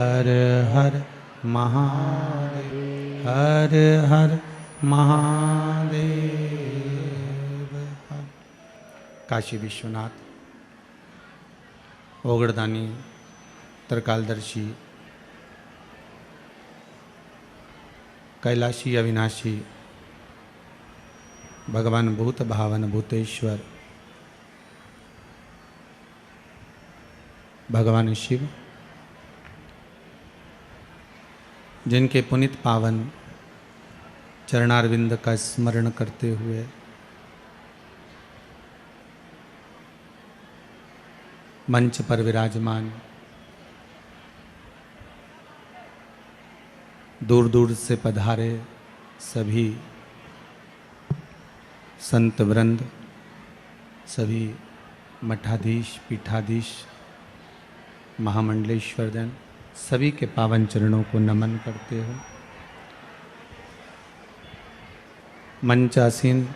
हर हर महादेव, हर हर महादेव। काशी विश्वनाथ, ओगड़दानी, त्रिकालदर्शी, कैलाशी अविनाशी, भगवान भूत भावन भूतेश्वर, भगवान शिव, जिनके पुनित पावन चरणारविंद का स्मरण करते हुए मंच पर विराजमान दूर दूर से पधारे सभी संत वृंद, सभी मठाधीश, पीठाधीश, महामंडलेश्वर जन, सभी के पावन चरणों को नमन करते हो। मंचासीन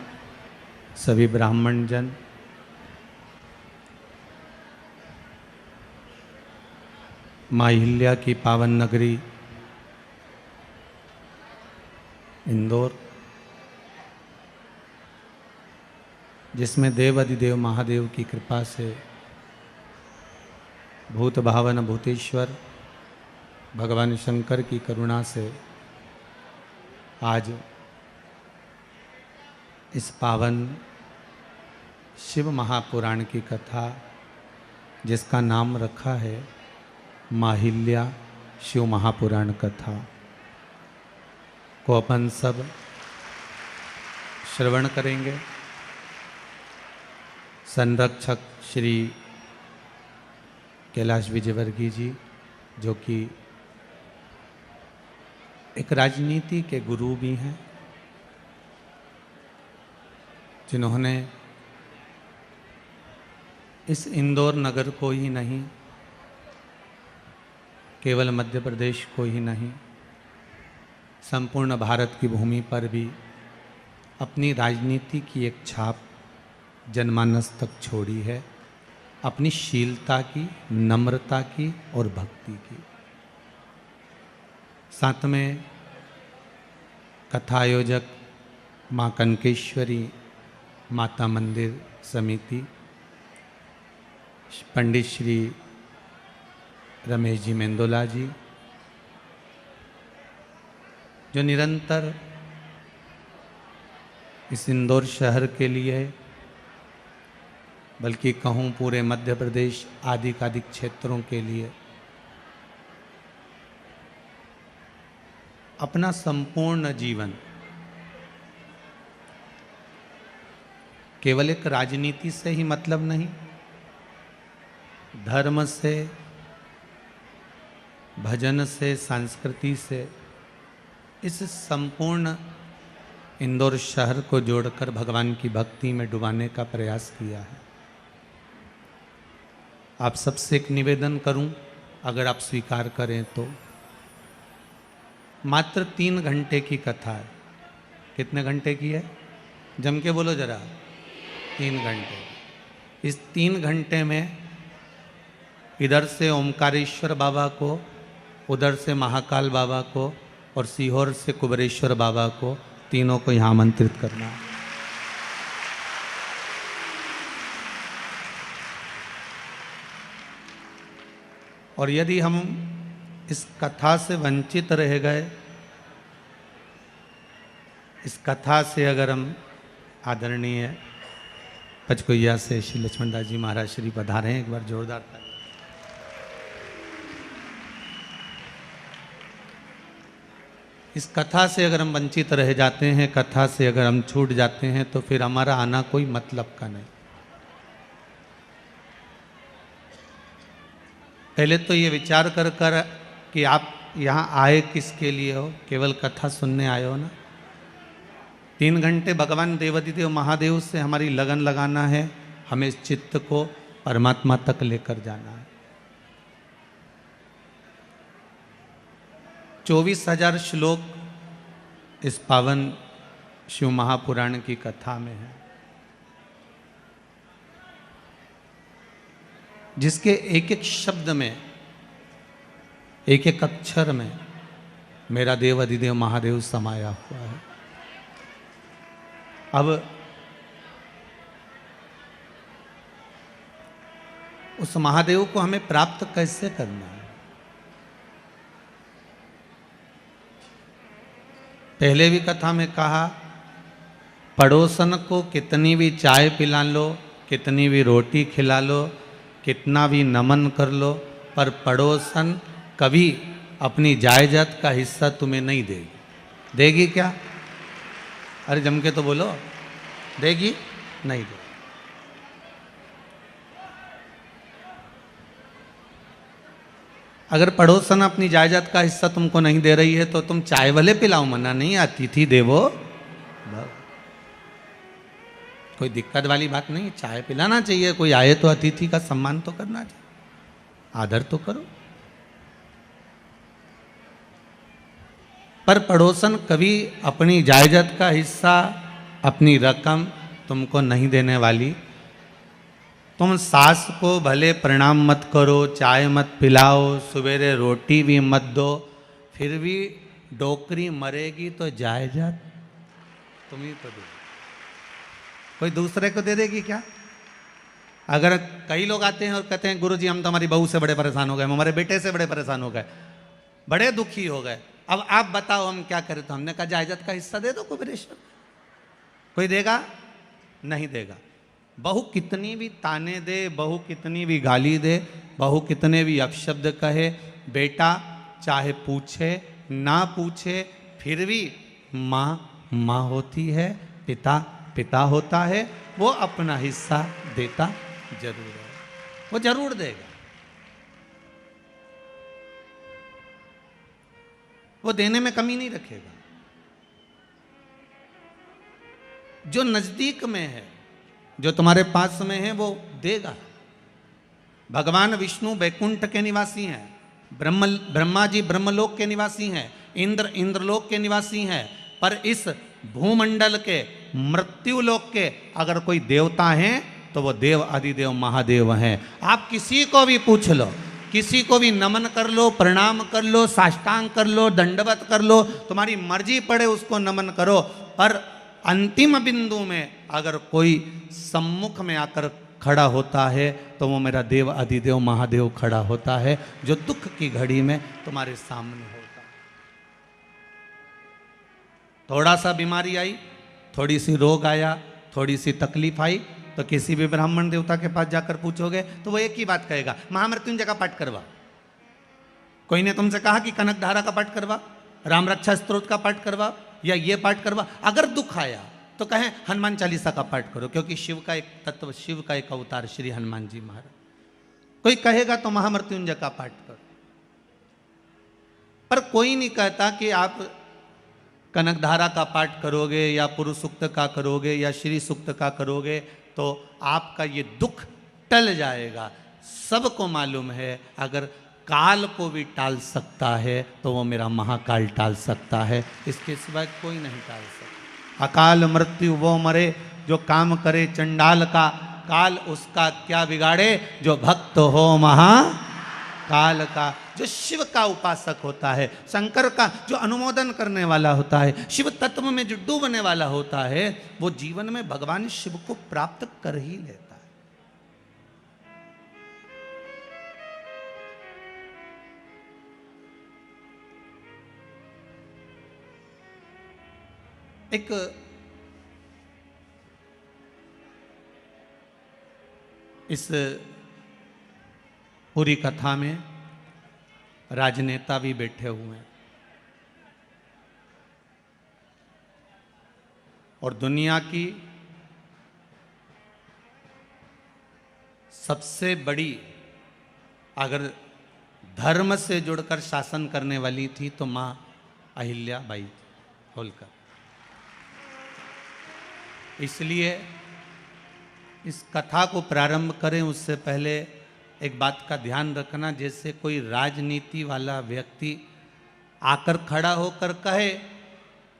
सभी ब्राह्मण जन, माँ अहिल्या की पावन नगरी इंदौर, जिसमें देव अधिदेव महादेव की कृपा से भूत भावन भूतेश्वर भगवान शंकर की करुणा से आज इस पावन शिव महापुराण की कथा, जिसका नाम रखा है माँ अहिल्या शिव महापुराण कथा, को अपन सब श्रवण करेंगे। संरक्षक श्री कैलाश विजयवर्गीय जी, जो कि एक राजनीति के गुरु भी हैं, जिन्होंने इस इंदौर नगर को ही नहीं, केवल मध्य प्रदेश को ही नहीं, संपूर्ण भारत की भूमि पर भी अपनी राजनीति की एक छाप जनमानस तक छोड़ी है, अपनी शीलता की, नम्रता की और भक्ति की। साथ में कथा आयोजक माँ कनकेश्वरी माता मंदिर समिति, पंडित श्री रमेश जी मेंदोला जी, जो निरंतर इस इंदौर शहर के लिए, बल्कि कहूँ पूरे मध्य प्रदेश आदि क्षेत्रों के लिए अपना संपूर्ण जीवन केवल एक राजनीति से ही मतलब नहीं, धर्म से, भजन से, संस्कृति से इस संपूर्ण इंदौर शहर को जोड़कर भगवान की भक्ति में डुबाने का प्रयास किया है। आप सबसे एक निवेदन करूं, अगर आप स्वीकार करें तो, मात्र 3 घंटे की कथा है। कितने घंटे की है? जम के बोलो जरा। 3 घंटे। इस 3 घंटे में इधर से ओमकारेश्वर बाबा को, उधर से महाकाल बाबा को और सीहोर से कुबरेश्वर बाबा को, तीनों को यहाँ आमंत्रित करना है। और यदि हम इस कथा से वंचित रह गए, इस कथा से अगर हम आदरणीय पचकोइया से श्री लक्ष्मणदास जी महाराज श्री पधारे हैं, एक बार जोरदार ताली। इस कथा से अगर हम वंचित रह जाते हैं, कथा से अगर हम छूट जाते हैं, तो फिर हमारा आना कोई मतलब का नहीं। पहले तो ये विचार कर कि आप यहाँ आए किसके लिए हो, केवल कथा सुनने आए हो ना। 3 घंटे भगवान देवाधिदेव महादेव से हमारी लगन लगाना है, हमें इस चित्त को परमात्मा तक लेकर जाना है। 24,000 श्लोक इस पावन शिव महापुराण की कथा में है, जिसके एक एक शब्द में एक एक अक्षर में मेरा देव अधिदेव महादेव समाया हुआ है। अब उस महादेव को हमें प्राप्त कैसे करना है? पहले भी कथा में कहा, पड़ोसन को कितनी भी चाय पिला लो, कितनी भी रोटी खिला लो, कितना भी नमन कर लो, पर पड़ोसन कभी अपनी जायदाद का हिस्सा तुम्हें नहीं देगी। देगी क्या? अरे जम के तो बोलो, देगी? नहीं देगी। अगर पड़ोसन अपनी जायदाद का हिस्सा तुमको नहीं दे रही है तो तुम चाय वाले पिलाओ, मना नहीं, अतिथि देवो भव। कोई दिक्कत वाली बात नहीं, चाय पिलाना चाहिए। कोई आए तो अतिथि का सम्मान तो करना चाहिए, आदर तो करो। पर पड़ोसन कभी अपनी जायदाद का हिस्सा, अपनी रकम तुमको नहीं देने वाली। तुम सास को भले प्रणाम मत करो, चाय मत पिलाओ, सवेरे रोटी भी मत दो, फिर भी डोकरी मरेगी तो जायदाद तुम ही तो दो। कोई दूसरे को दे देगी क्या? अगर कई लोग आते हैं और कहते हैं गुरुजी हम तो हमारी बहू से बड़े परेशान हो गए, हमारे बेटे से बड़े परेशान हो गए, बड़े दुखी हो गए, अब आप बताओ हम क्या करें? तो हमने कहा जायदाद का हिस्सा दे दो कुबेरेश्वर। कोई देगा? नहीं देगा। बहू कितनी भी ताने दे, बहू कितनी भी गाली दे, बहू कितने भी अपशब्द कहे, बेटा चाहे पूछे ना पूछे, फिर भी माँ माँ होती है, पिता पिता होता है, वो अपना हिस्सा देता जरूर है, वो जरूर देगा। वो देने में कमी नहीं रखेगा। जो नजदीक में है, जो तुम्हारे पास में है, वो देगा। भगवान विष्णु वैकुंठ के निवासी हैं, ब्रह्मा जी ब्रह्मलोक के निवासी हैं, इंद्र इंद्रलोक के निवासी हैं, पर इस भूमंडल के मृत्युलोक के अगर कोई देवता हैं तो वो देव अधिदेव महादेव हैं। आप किसी को भी पूछ लो, किसी को भी नमन कर लो, प्रणाम कर लो, साष्टांग कर लो, दंडवत कर लो, तुम्हारी मर्जी पड़े उसको नमन करो, पर अंतिम बिंदु में अगर कोई सम्मुख में आकर खड़ा होता है तो वो मेरा देव अधिदेव महादेव खड़ा होता है, जो दुख की घड़ी में तुम्हारे सामने होता है। थोड़ा सा बीमारी आई, थोड़ी सी रोग आया, थोड़ी सी तकलीफ आई, तो किसी भी ब्राह्मण देवता के पास जाकर पूछोगे तो वो एक ही बात कहेगा, महामृत्युंजय का पाठ करवा। कोई ने तुमसे कहा कि कनक धारा का पाठ करवा, राम रक्षा स्तोत्र का पाठ करवा, या ये पाठ करवा। अगर दुख आया तो कहें हनुमान चालीसा का पाठ करो, क्योंकि शिव का एक तत्व, शिव का एक अवतार श्री हनुमान जी महाराज। कोई कहेगा तो महामृत्युंजय का पाठ करो, पर कोई नहीं कहता कि आप कनक धारा का पाठ करोगे या पुरुष सूक्त का करोगे या श्री सूक्त का करोगे तो आपका ये दुख टल जाएगा। सबको मालूम है अगर काल को भी टाल सकता है तो वो मेरा महाकाल टाल सकता है, इसके सिवाय कोई नहीं टाल सकता। अकाल मृत्यु वो मरे जो काम करे चंडाल का, काल उसका क्या बिगाड़े जो भक्त हो महाकाल का। जो शिव का उपासक होता है, शंकर का जो अनुमोदन करने वाला होता है, शिव तत्व में जो डूबने वाला होता है, वो जीवन में भगवान शिव को प्राप्त कर ही लेता है। एक इस पूरी कथा में राजनेता भी बैठे हुए हैं और दुनिया की सबसे बड़ी अगर धर्म से जुड़कर शासन करने वाली थी तो मां अहिल्याबाई होलकर। इसलिए इस कथा को प्रारंभ करें उससे पहले एक बात का ध्यान रखना, जैसे कोई राजनीति वाला व्यक्ति आकर खड़ा होकर कहे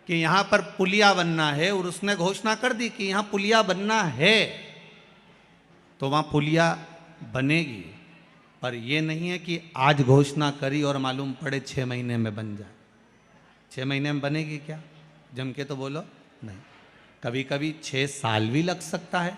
कि यहाँ पर पुलिया बनना है और उसने घोषणा कर दी कि यहाँ पुलिया बनना है, तो वहाँ पुलिया बनेगी, पर ये नहीं है कि आज घोषणा करी और मालूम पड़े 6 महीने में बन जाए। 6 महीने में बनेगी क्या? जम के तो बोलो नहीं। कभी कभी 6 साल भी लग सकता है,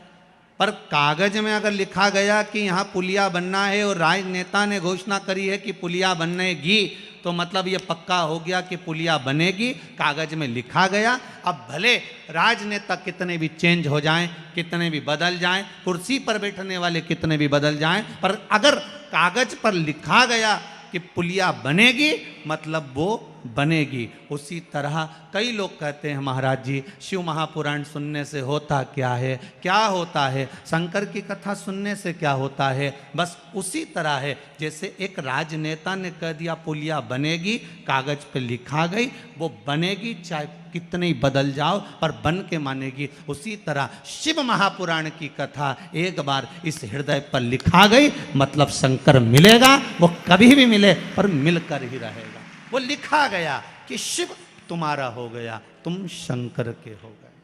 पर कागज में अगर लिखा गया कि यहाँ पुलिया बनना है और राजनेता ने घोषणा करी है कि पुलिया बनेगी, तो मतलब ये पक्का हो गया कि पुलिया बनेगी, कागज में लिखा गया। अब भले राजनेता कितने भी चेंज हो जाएं, कितने भी बदल जाएं, कुर्सी पर बैठने वाले कितने भी बदल जाएं, पर अगर कागज पर लिखा गया कि पुलिया बनेगी, मतलब वो बनेगी। उसी तरह कई लोग कहते हैं महाराज जी शिव महापुराण सुनने से होता क्या है, क्या होता है, शंकर की कथा सुनने से क्या होता है। बस उसी तरह है जैसे एक राजनेता ने कह दिया पुलिया बनेगी, कागज पे लिखा गई, वो बनेगी, चाहे कितने ही बदल जाओ पर बन के मानेगी। उसी तरह शिव महापुराण की कथा एक बार इस हृदय पर लिखा गई, मतलब शंकर मिलेगा, वो कभी भी मिले पर मिलकर ही रहेगा। वो लिखा गया कि शिव तुम्हारा हो गया, तुम शंकर के हो गए,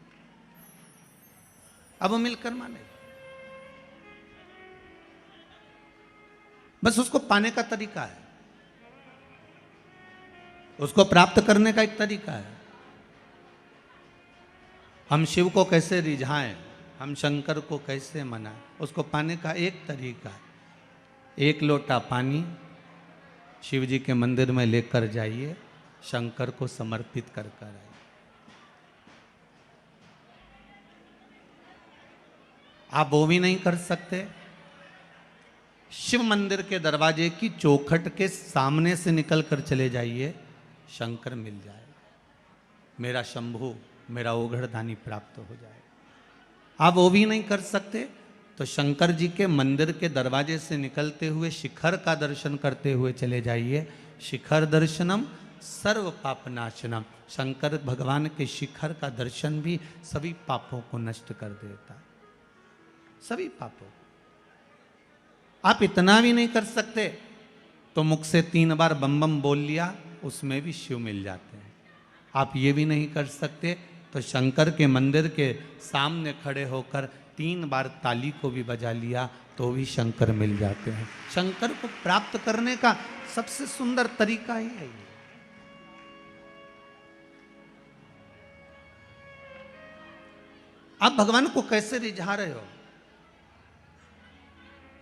अब वो मिलकर मानेगा। बस उसको पाने का तरीका है, उसको प्राप्त करने का एक तरीका है। हम शिव को कैसे रिझाएं, हम शंकर को कैसे मनाएं, उसको पाने का एक तरीका है। 1 लोटा पानी शिव जी के मंदिर में लेकर जाइए, शंकर को समर्पित कर कर आइए। आप वो भी नहीं कर सकते, शिव मंदिर के दरवाजे की चौखट के सामने से निकल कर चले जाइए, शंकर मिल जाएगा, मेरा शंभु, मेरा ओघड़दानी प्राप्त हो जाएगा। आप वो भी नहीं कर सकते तो शंकर जी के मंदिर के दरवाजे से निकलते हुए शिखर का दर्शन करते हुए चले जाइए, शिखर दर्शनम सर्व पाप नाशनम। शंकर भगवान के शिखर का दर्शन भी सभी पापों को नष्ट कर देता है, सभी पापों। आप इतना भी नहीं कर सकते तो मुख से 3 बार बम बम बोल लिया, उसमें भी शिव मिल जाते हैं। आप ये भी नहीं कर सकते तो शंकर के मंदिर के सामने खड़े होकर 3 बार ताली को भी बजा लिया तो भी शंकर मिल जाते हैं। शंकर को प्राप्त करने का सबसे सुंदर तरीका ही है ये। आप भगवान को कैसे रिझा रहे हो?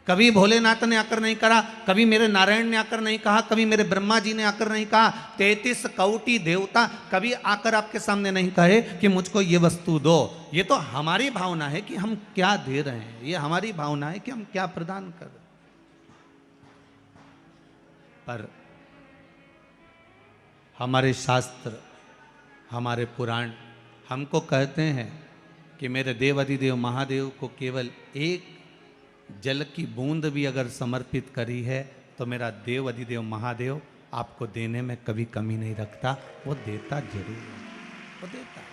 कभी भोलेनाथ ने आकर नहीं करा, कभी मेरे नारायण ने आकर नहीं कहा, कभी मेरे ब्रह्मा जी ने आकर नहीं कहा, 33 कौटी देवता कभी आकर आपके सामने नहीं कहे कि मुझको ये वस्तु दो। ये तो हमारी भावना है कि हम क्या दे रहे हैं, ये हमारी भावना है कि हम क्या प्रदान कर रहे हैं। पर हमारे शास्त्र, हमारे पुराण हमको कहते हैं कि मेरे देव अधिदेव महादेव को केवल एक जल की बूंद भी अगर समर्पित करी है तो मेरा देव अधिदेव महादेव आपको देने में कभी कमी नहीं रखता, वो देता जरूर है, वो देता है,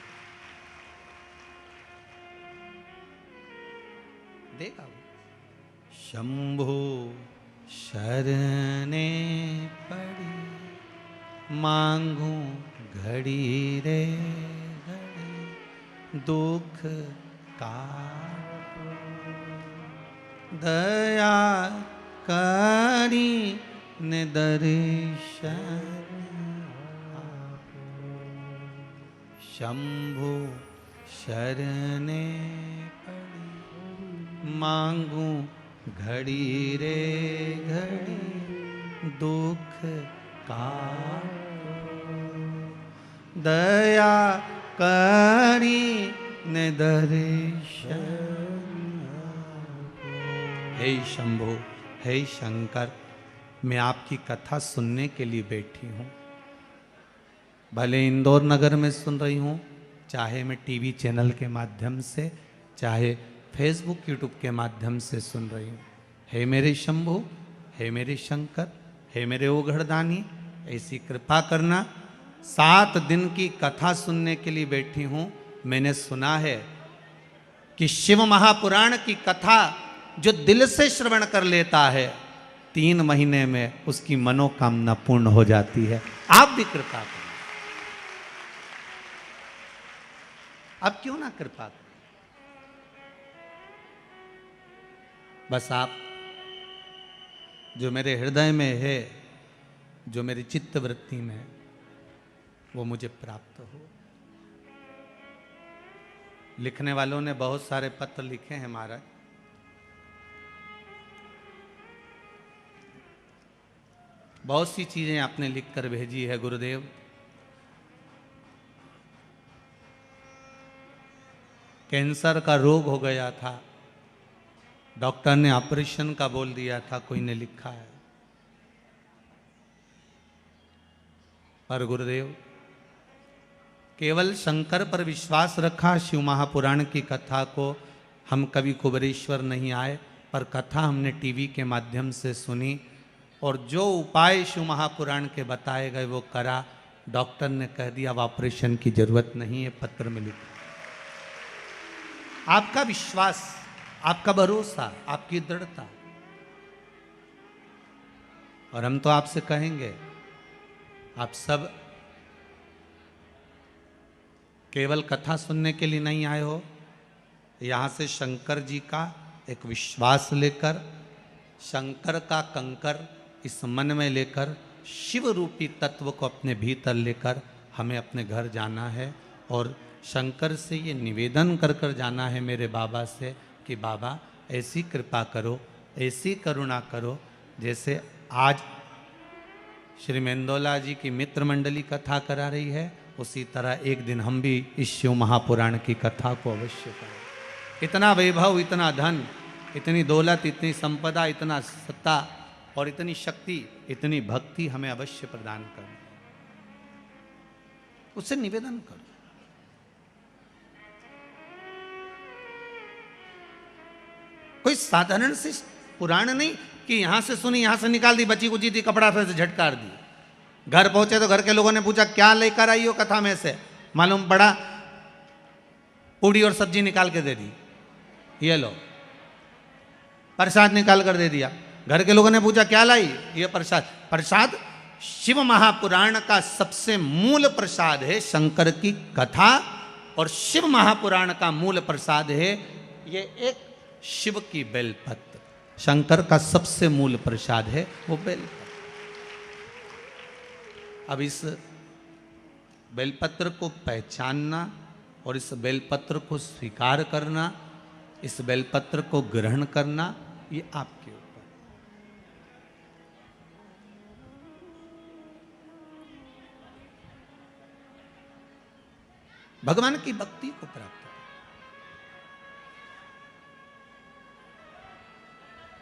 देगा वो। शंभो शरणे पड़ी मांगू घड़ी रे घड़ी, दुख का दया करी ने दर्शन। शंभु शरणे पड़ी मांगू घड़ी रे घड़ी, दुख का दया करी ने दर्शन। हे शंभो, हे शंकर, मैं आपकी कथा सुनने के लिए बैठी हूँ। भले इंदौर नगर में सुन रही हूँ, चाहे मैं टीवी चैनल के माध्यम से, चाहे फेसबुक यूट्यूब के माध्यम से सुन रही हूँ। हे मेरे शंभो, हे मेरे शंकर, हे मेरे ओघड़दानी, ऐसी कृपा करना। 7 दिन की कथा सुनने के लिए बैठी हूँ। मैंने सुना है कि शिव महापुराण की कथा जो दिल से श्रवण कर लेता है 3 महीने में उसकी मनोकामना पूर्ण हो जाती है। आप भी कृपा करें, आप क्यों ना कृपा करें। बस आप जो मेरे हृदय में है, जो मेरी चित्त वृत्ति में है, वो मुझे प्राप्त हो। लिखने वालों ने बहुत सारे पत्र लिखे हैं महाराज। बहुत सी चीजें आपने लिखकर भेजी है गुरुदेव। कैंसर का रोग हो गया था, डॉक्टर ने ऑपरेशन का बोल दिया था, कोई ने लिखा है। पर गुरुदेव केवल शंकर पर विश्वास रखा, शिव महापुराण की कथा को हम कभी कुबेरेश्वर नहीं आए, पर कथा हमने टीवी के माध्यम से सुनी और जो उपाय शिव महापुराण के बताए गए वो करा। डॉक्टर ने कह दिया अब ऑपरेशन की जरूरत नहीं है, पत्र में लिखा। आपका विश्वास, आपका भरोसा, आपकी दृढ़ता। और हम तो आपसे कहेंगे, आप सब केवल कथा सुनने के लिए नहीं आए हो, यहां से शंकर जी का एक विश्वास लेकर, शंकर का कंकर इस मन में लेकर, शिव रूपी तत्व को अपने भीतर लेकर हमें अपने घर जाना है और शंकर से ये निवेदन कर कर जाना है मेरे बाबा से कि बाबा ऐसी कृपा करो, ऐसी करुणा करो, जैसे आज श्री मेंदोला जी की मित्र मंडली कथा करा रही है, उसी तरह एक दिन हम भी इस शिव महापुराण की कथा को अवश्य करें। इतना वैभव, इतना धन, इतनी दौलत, इतनी संपदा, इतना सत्ता और इतनी शक्ति, इतनी भक्ति हमें अवश्य प्रदान करें। उससे निवेदन करो। कोई साधारण सी पुराण नहीं कि यहां से सुनी, यहां से निकाल दी, बची कुची थी, कपड़ा फिर से झटकार दी। घर पहुंचे तो घर के लोगों ने पूछा क्या लेकर आई हो कथा में से, मालूम पड़ा पूड़ी और सब्जी निकाल के दे दी, ये लो। प्रसाद निकाल कर दे दिया। घर के लोगों ने पूछा क्या लाई, ये प्रसाद। प्रसाद शिव महापुराण का सबसे मूल प्रसाद है, शंकर की कथा। और शिव महापुराण का मूल प्रसाद है ये एक शिव की बेलपत्र। शंकर का सबसे मूल प्रसाद है वो बेलपत्र। अब इस बेलपत्र को पहचानना और इस बेलपत्र को स्वीकार करना, इस बेलपत्र को ग्रहण करना, ये आपके ऊपर। भगवान की भक्ति को प्राप्त।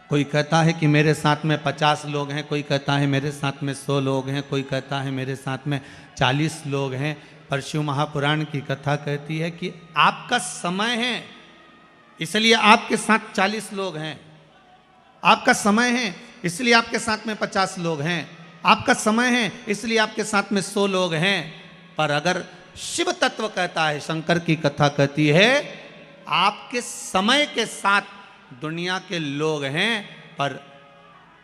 कोई कहता है कि मेरे साथ में 50 लोग हैं, कोई कहता है मेरे साथ में 100 लोग हैं, कोई कहता है मेरे साथ में 40 लोग हैं। पर शिव महापुराण की कथा कहती है कि आपका समय है इसलिए आपके साथ 40 लोग हैं, आपका समय है इसलिए आपके साथ में 50 लोग हैं, आपका समय है इसलिए आपके साथ में 100 लोग हैं। पर अगर शिव तत्व कहता है, शंकर की कथा कहती है, आपके समय के साथ दुनिया के लोग हैं, पर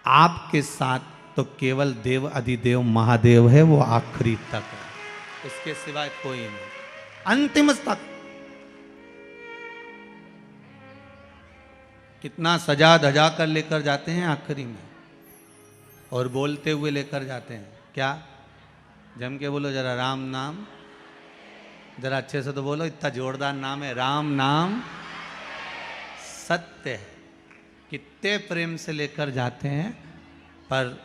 आपके साथ तो केवल देव अधिदेव महादेव है, वो आखिरी तक है, इसके सिवाय कोई नहीं, अंतिम तक। कितना सजा धजा कर लेकर जाते हैं आखिरी में, और बोलते हुए लेकर जाते हैं क्या, जम के बोलो जरा राम नाम, जरा अच्छे से तो बोलो, इतना जोरदार नाम है राम नाम सत्य है। कितने प्रेम से लेकर जाते हैं, पर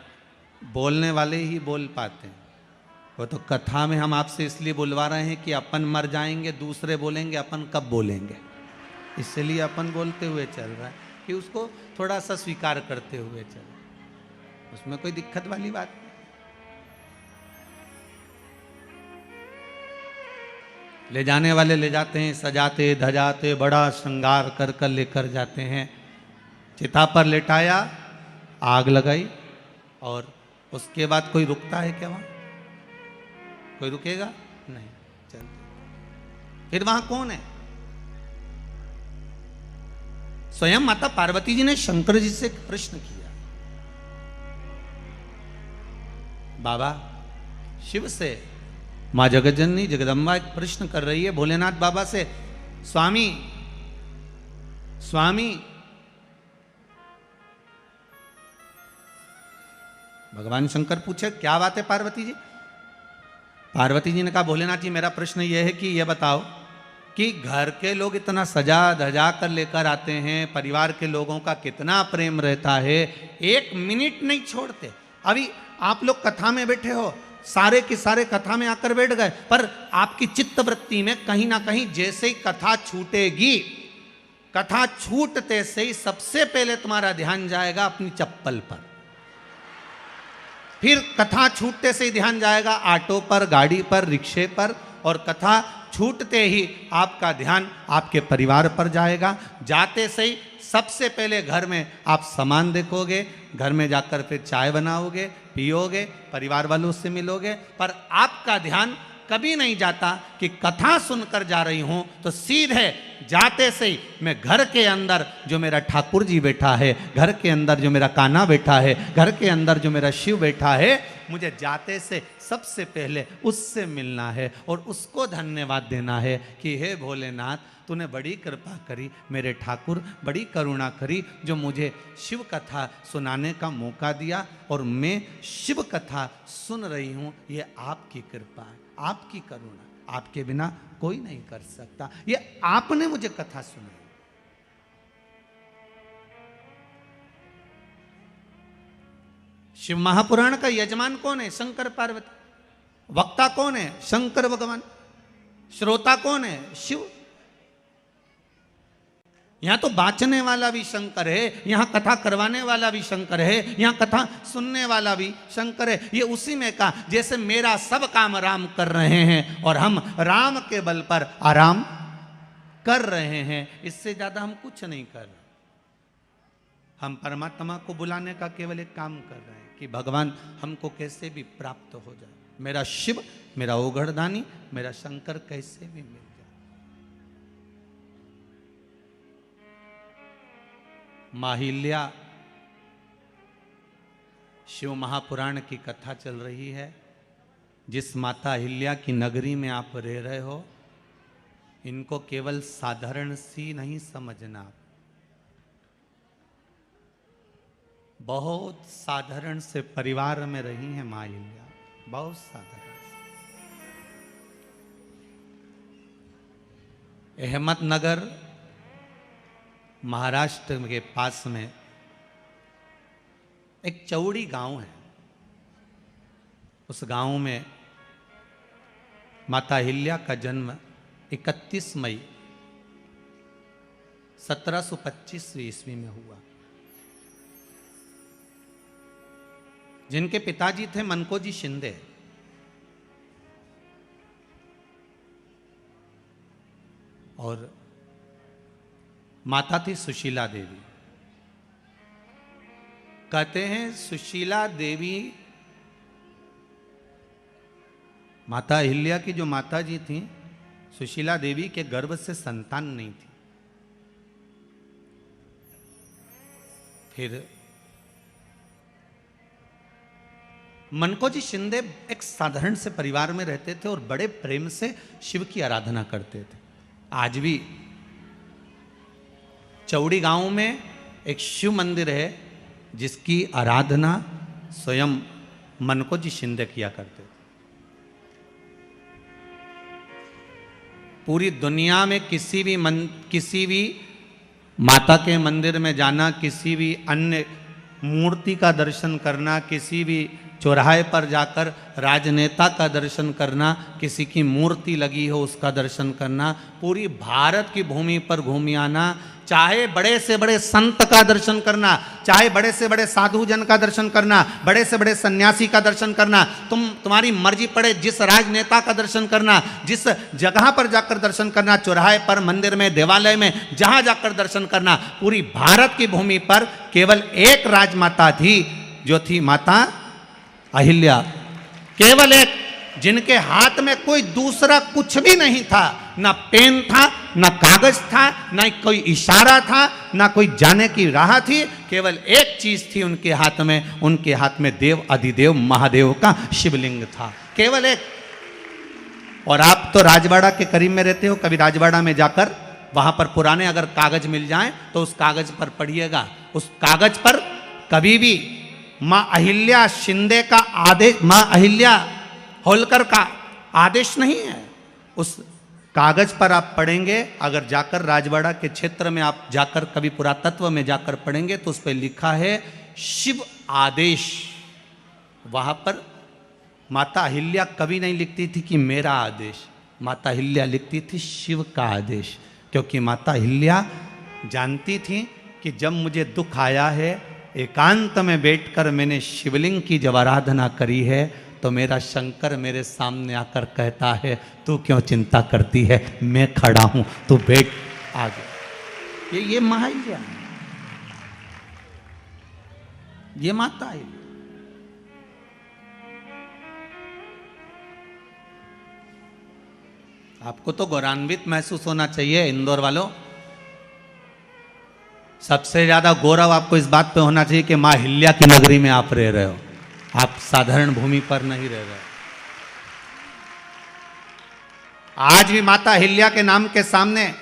बोलने वाले ही बोल पाते हैं। वो तो कथा में हम आपसे इसलिए बुलवा रहे हैं कि अपन मर जाएंगे, दूसरे बोलेंगे, अपन कब बोलेंगे, इसलिए अपन बोलते हुए चल रहा है कि उसको थोड़ा सा स्वीकार करते हुए चल, उसमें कोई दिक्कत वाली बात नहीं। ले जाने वाले ले जाते हैं, सजाते धजाते बड़ा श्रृंगार कर कर लेकर जाते हैं। चिता पर लेटाया, आग लगाई, और उसके बाद कोई रुकता है क्या वहां? कोई रुकेगा नहीं, चलते। फिर वहां कौन है? स्वयं माता पार्वती जी ने शंकर जी से एक प्रश्न किया, बाबा शिव से माँ जगज्जननी जगदम्बा एक प्रश्न कर रही है भोलेनाथ बाबा से, स्वामी स्वामी भगवान शंकर पूछे क्या बात है पार्वती जी। पार्वती जी ने कहा भोलेनाथ जी मेरा प्रश्न यह है कि यह बताओ कि घर के लोग इतना सजा धजा कर लेकर आते हैं, परिवार के लोगों का कितना प्रेम रहता है, एक मिनट नहीं छोड़ते। अभी आप लोग कथा में बैठे हो, सारे के सारे कथा में आकर बैठ गए, पर आपकी चित्त वृत्ति में कहीं ना कहीं जैसे ही कथा छूटेगी, कथा छूटते से ही सबसे पहले तुम्हारा ध्यान जाएगा अपनी चप्पल पर, फिर कथा छूटते से ही ध्यान जाएगा ऑटो पर, गाड़ी पर, रिक्शे पर, और कथा छूटते ही आपका ध्यान आपके परिवार पर जाएगा। जाते से ही सबसे पहले घर में आप सामान देखोगे, घर में जाकर फिर चाय बनाओगे, पियोगे, परिवार वालों से मिलोगे, पर आपका ध्यान कभी नहीं जाता कि कथा सुनकर जा रही हूं तो सीधे जाते से ही मैं घर के अंदर जो मेरा ठाकुर जी बैठा है, घर के अंदर जो मेरा कान्हा बैठा है, घर के अंदर जो मेरा शिव बैठा है, मुझे जाते से सबसे पहले उससे मिलना है और उसको धन्यवाद देना है कि हे भोलेनाथ तूने बड़ी कृपा करी, मेरे ठाकुर बड़ी करुणा करी जो मुझे शिव कथा सुनाने का मौका दिया और मैं शिव कथा सुन रही हूँ। ये आपकी कृपा है, आपकी करुणा, आपके बिना कोई नहीं कर सकता। ये आपने मुझे कथा सुनाई। शिव महापुराण का यजमान कौन है? शंकर पार्वती। वक्ता कौन है? शंकर भगवान। श्रोता कौन है? शिव। यहां तो बांचने वाला भी शंकर है, यहां कथा करवाने वाला भी शंकर है, यहां कथा सुनने वाला भी शंकर है। ये उसी में कहा जैसे मेरा सब काम राम कर रहे हैं और हम राम के बल पर आराम कर रहे हैं, इससे ज्यादा हम कुछ नहीं कर रहे। हम परमात्मा को बुलाने का केवल एक काम कर रहे हैं कि भगवान हमको कैसे भी प्राप्त हो जाए, मेरा शिव, मेरा ओघड़दानी, मेरा शंकर कैसे भी मिल जाए। माहिल्या शिव महापुराण की कथा चल रही है। जिस माता अहिल्या की नगरी में आप रह रहे हो, इनको केवल साधारण सी नहीं समझना, बहुत साधारण से परिवार में रही है माँ अहिल्या, बहुत साधारण से। अहमदनगर महाराष्ट्र के पास में एक चौड़ी गांव है। उस गांव में माता अहिल्या का जन्म 31 मई 1725 ईस्वी में हुआ। जिनके पिताजी थे मनकोजी शिंदे, और माता थी सुशीला देवी। कहते हैं सुशीला देवी, माता अहिल्या की जो माता जी थी, सुशीला देवी के गर्भ से संतान नहीं थी। फिर मनकोजी शिंदे एक साधारण से परिवार में रहते थे और बड़े प्रेम से शिव की आराधना करते थे। आज भी चौड़ी गांव में एक शिव मंदिर है जिसकी आराधना स्वयं मनकोजी शिंदे किया करते थे। पूरी दुनिया में किसी भी माता के मंदिर में जाना, किसी भी अन्य मूर्ति का दर्शन करना, किसी भी चौराहे पर जाकर राजनेता का दर्शन करना, किसी की मूर्ति लगी हो उसका दर्शन करना, पूरी भारत की भूमि पर घूम आना, चाहे बड़े से बड़े संत का दर्शन करना, चाहे बड़े से बड़े साधु जन का दर्शन करना, बड़े से बड़े सन्यासी का दर्शन करना, तुम्हारी मर्जी पड़े जिस राजनेता का दर्शन करना, जिस जगह पर जाकर दर्शन करना, चौराहे पर, मंदिर में, देवालय में, जहां जाकर दर्शन करना, पूरी भारत की भूमि पर केवल एक राजमाता थी जो थी माता अहिल्या। केवल एक, जिनके हाथ में कोई दूसरा कुछ भी नहीं था, ना पेन था, ना कागज था, ना कोई इशारा था, ना कोई जाने की राह थी, केवल एक चीज थी उनके हाथ में, उनके हाथ में देव अधिदेव महादेव का शिवलिंग था, केवल एक। और आप तो राजवाड़ा के करीब में रहते हो, कभी राजवाड़ा में जाकर वहां पर पुराने अगर कागज मिल जाएं तो उस कागज पर पढ़िएगा, उस कागज पर कभी भी मां अहिल्या शिंदे का आदेश, मां अहिल्या होलकर का आदेश नहीं है। उस कागज पर आप पढ़ेंगे, अगर जाकर राजवाड़ा के क्षेत्र में आप जाकर कभी पुरातत्व में जाकर पढ़ेंगे तो उस पर लिखा है शिव आदेश। वहां पर माता अहिल्या कभी नहीं लिखती थी कि मेरा आदेश, माता अहिल्या लिखती थी शिव का आदेश, क्योंकि माता अहिल्या जानती थी कि जब मुझे दुख आया है, एकांत में बैठकर मैंने शिवलिंग की जब आराधना करी है, तो मेरा शंकर मेरे सामने आकर कहता है तू क्यों चिंता करती है, मैं खड़ा हूं, तू बैठ आगे। ये महाअहिल्या, ये माता अहिल्या। आपको तो गौरवान्वित महसूस होना चाहिए इंदौर वालों। सबसे ज्यादा गौरव आपको इस बात पे होना चाहिए कि मां अहिल्या की नगरी में आप रह रहे हो, आप साधारण भूमि पर नहीं रह रहे। आज भी माता अहिल्या के नाम के सामने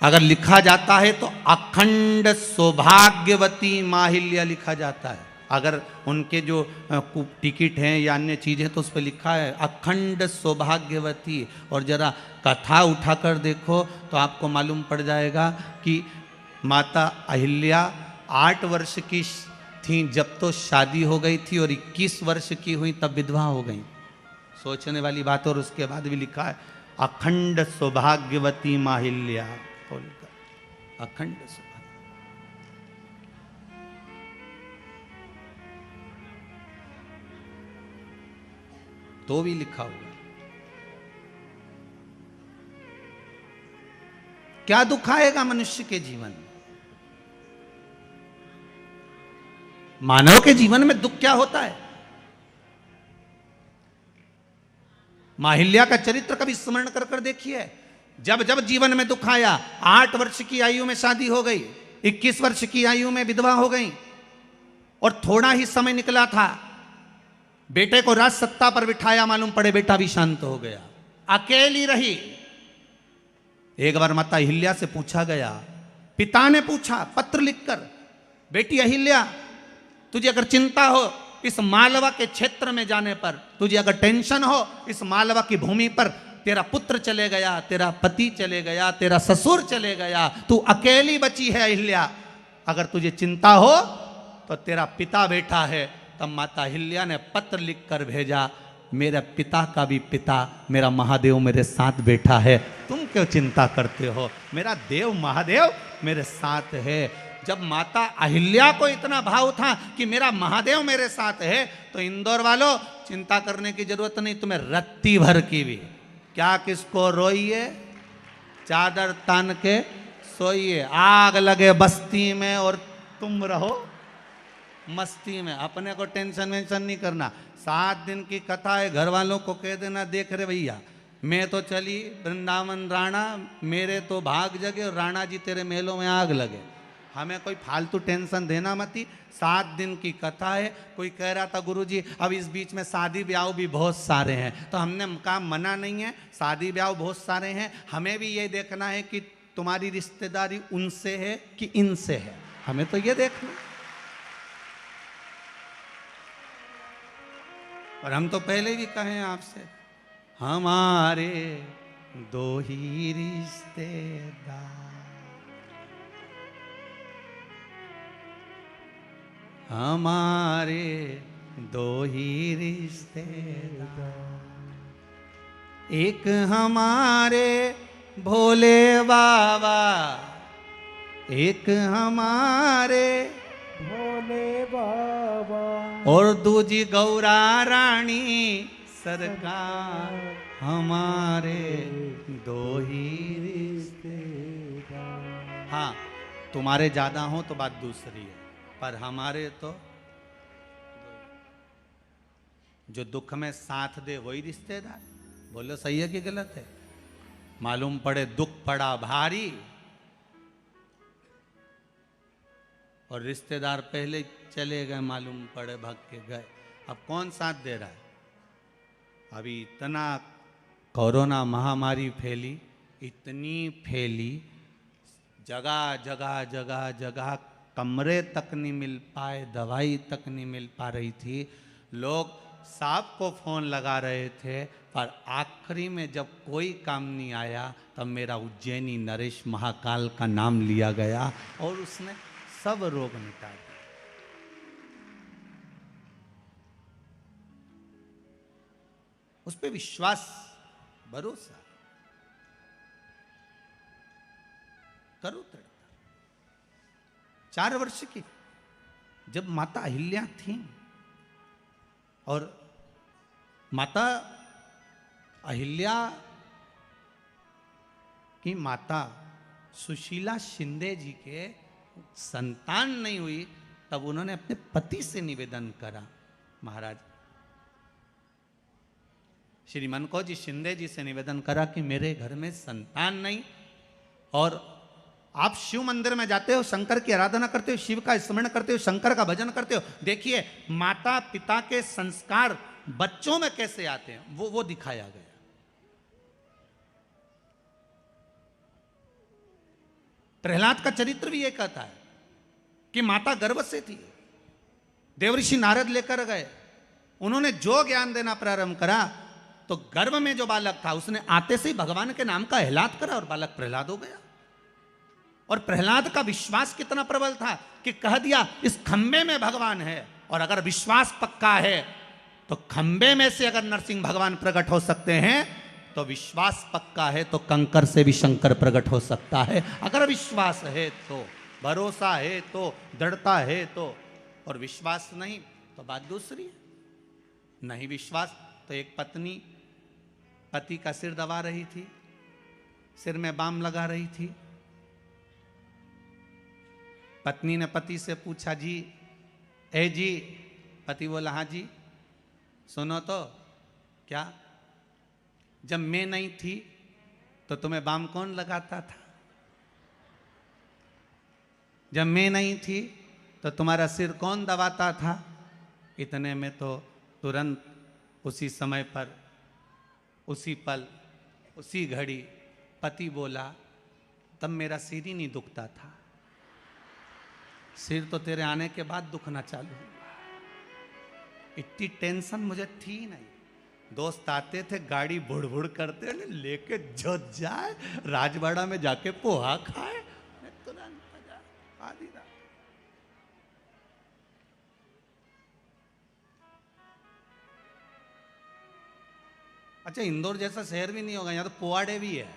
अगर लिखा जाता है तो अखंड सौभाग्यवती मां अहिल्या लिखा जाता है। अगर उनके जो टिकट हैं या अन्य चीजें तो उस पर लिखा है अखंड सौभाग्यवती। और जरा कथा उठाकर देखो तो आपको मालूम पड़ जाएगा कि माता अहिल्या 8 वर्ष की थी जब तो शादी हो गई थी, और 21 वर्ष की हुई तब विधवा हो गई। सोचने वाली बात। और उसके बाद भी लिखा है अखंड सौभाग्यवती मां अहिल्या, अखंड सौभाग्य। तो भी लिखा हुआ। क्या दुख आएगा मनुष्य के जीवन में? मानव के जीवन में दुख क्या होता है? मां अहिल्या का चरित्र कभी स्मरण कर कर देखिए। जब जब जीवन में दुख आया, 8 वर्ष की आयु में शादी हो गई, 21 वर्ष की आयु में विधवा हो गई, और थोड़ा ही समय निकला था, बेटे को राज सत्ता पर बिठाया, मालूम पड़े बेटा भी शांत हो गया, अकेली रही। एक बार माता अहिल्या से पूछा गया, पिता ने पूछा पत्र लिखकर, बेटी अहिल्या तुझे अगर चिंता हो इस मालवा के क्षेत्र में जाने पर, तुझे अगर टेंशन हो इस मालवा की भूमि पर, तेरा पुत्र चले गया, तेरा पति चले गया, तेरा ससुर चले गया, तू अकेली बची है अहिल्या, अगर तुझे चिंता हो तो तेरा पिता बैठा है। तब माता अहिल्या ने पत्र लिखकर भेजा, मेरे पिता का भी पिता मेरा महादेव मेरे साथ बैठा है, तुम क्यों चिंता करते हो, मेरा देव महादेव मेरे साथ है। जब माता अहिल्या को इतना भाव था कि मेरा महादेव मेरे साथ है, तो इंदौर वालों चिंता करने की जरूरत नहीं, तुम्हें रत्ती भर की भी। क्या किसको रोइए, चादर तान के सोइए, आग लगे बस्ती में और तुम रहो मस्ती में। अपने को टेंशन वेंशन नहीं करना। 7 दिन की कथा है, घर वालों को कह देना, देख रहे भैया मैं तो चली वृंदावन राणा, मेरे तो भाग जगे और राणा जी तेरे मेलों में आग लगे, हमें कोई फालतू टेंशन देना मती। 7 दिन की कथा है। कोई कह रहा था गुरुजी अब इस बीच में शादी ब्याह भी बहुत सारे हैं, तो हमने कहा मना नहीं है, शादी ब्याह बहुत सारे हैं, हमें भी ये देखना है कि तुम्हारी रिश्तेदारी उनसे है कि इनसे है, हमें तो ये देखना। और हम तो पहले भी कहे आपसे, हमारे 2 ही रिश्तेदार, हमारे 2 ही रिश्तेदार, एक हमारे भोले बाबा, एक हमारे भोले बाबा, और दूजी गौरा रानी सरकार, हमारे 2 ही रिश्तेदार। हाँ तुम्हारे ज्यादा हो तो बात दूसरी है, पर हमारे तो जो दुख में साथ दे वही रिश्तेदार। बोलो सही है कि गलत है? मालूम पड़े दुख पड़ा भारी और रिश्तेदार पहले चले गए, मालूम पड़े भाग के गए, अब कौन साथ दे रहा है? अभी इतना कोरोना महामारी फैली, इतनी फैली, जगह जगह जगह जगह कमरे तक नहीं मिल पाए, दवाई तक नहीं मिल पा रही थी। लोग साहब को फोन लगा रहे थे, पर आखिरी में जब कोई काम नहीं आया तब मेरा उज्जैनी नरेश महाकाल का नाम लिया गया और उसने सब रोग मिटा दिया। उस पर विश्वास, भरोसा करो। 4 वर्ष की जब माता अहिल्या थी और माता अहिल्या की माता सुशीला शिंदे जी के संतान नहीं हुई, तब उन्होंने अपने पति से निवेदन करा, महाराज श्री मनकोजी शिंदे जी से निवेदन करा कि मेरे घर में संतान नहीं, और आप शिव मंदिर में जाते हो, शंकर की आराधना करते हो, शिव का स्मरण करते हो, शंकर का भजन करते हो, देखिए माता पिता के संस्कार बच्चों में कैसे आते हैं, वो दिखाया गया। प्रहलाद का चरित्र भी ये कहता है कि माता गर्भ से थी, देवऋषि नारद लेकर गए, उन्होंने जो ज्ञान देना प्रारंभ करा तो गर्भ में जो बालक था उसने आते से ही भगवान के नाम का एहलाद करा और बालक प्रहलाद हो गया। और प्रहलाद का विश्वास कितना प्रबल था कि कह दिया इस खंबे में भगवान है, और अगर विश्वास पक्का है तो खंबे में से अगर नरसिंह भगवान प्रकट हो सकते हैं तो विश्वास पक्का है तो कंकर से भी शंकर प्रकट हो सकता है। अगर विश्वास है तो, भरोसा है तो, दृढ़ता है तो, और विश्वास नहीं तो बात दूसरी है। नहीं विश्वास तो एक पत्नी पति का सिर दबा रही थी, सिर में बाम लगा रही थी। पत्नी ने पति से पूछा, जी ए जी, पति बोला हाँ जी। सुनो तो, क्या जब मैं नहीं थी तो तुम्हें बाम कौन लगाता था? जब मैं नहीं थी तो तुम्हारा सिर कौन दबाता था? इतने में तो तुरंत उसी समय पर, उसी पल, उसी घड़ी पति बोला, तब मेरा सिर ही नहीं दुखता था, सिर तो तेरे आने के बाद दुखना चालू हुआ। इतनी टेंशन मुझे थी नहीं। दोस्त आते थे, गाड़ी भुड़ भुड़ करते, लेके जो जाए राजवाड़ा में जाके पोहा खाए, मैं तुरंत आधी रात। अच्छा, इंदौर जैसा शहर भी नहीं होगा, यहाँ तो पोहा डे भी है,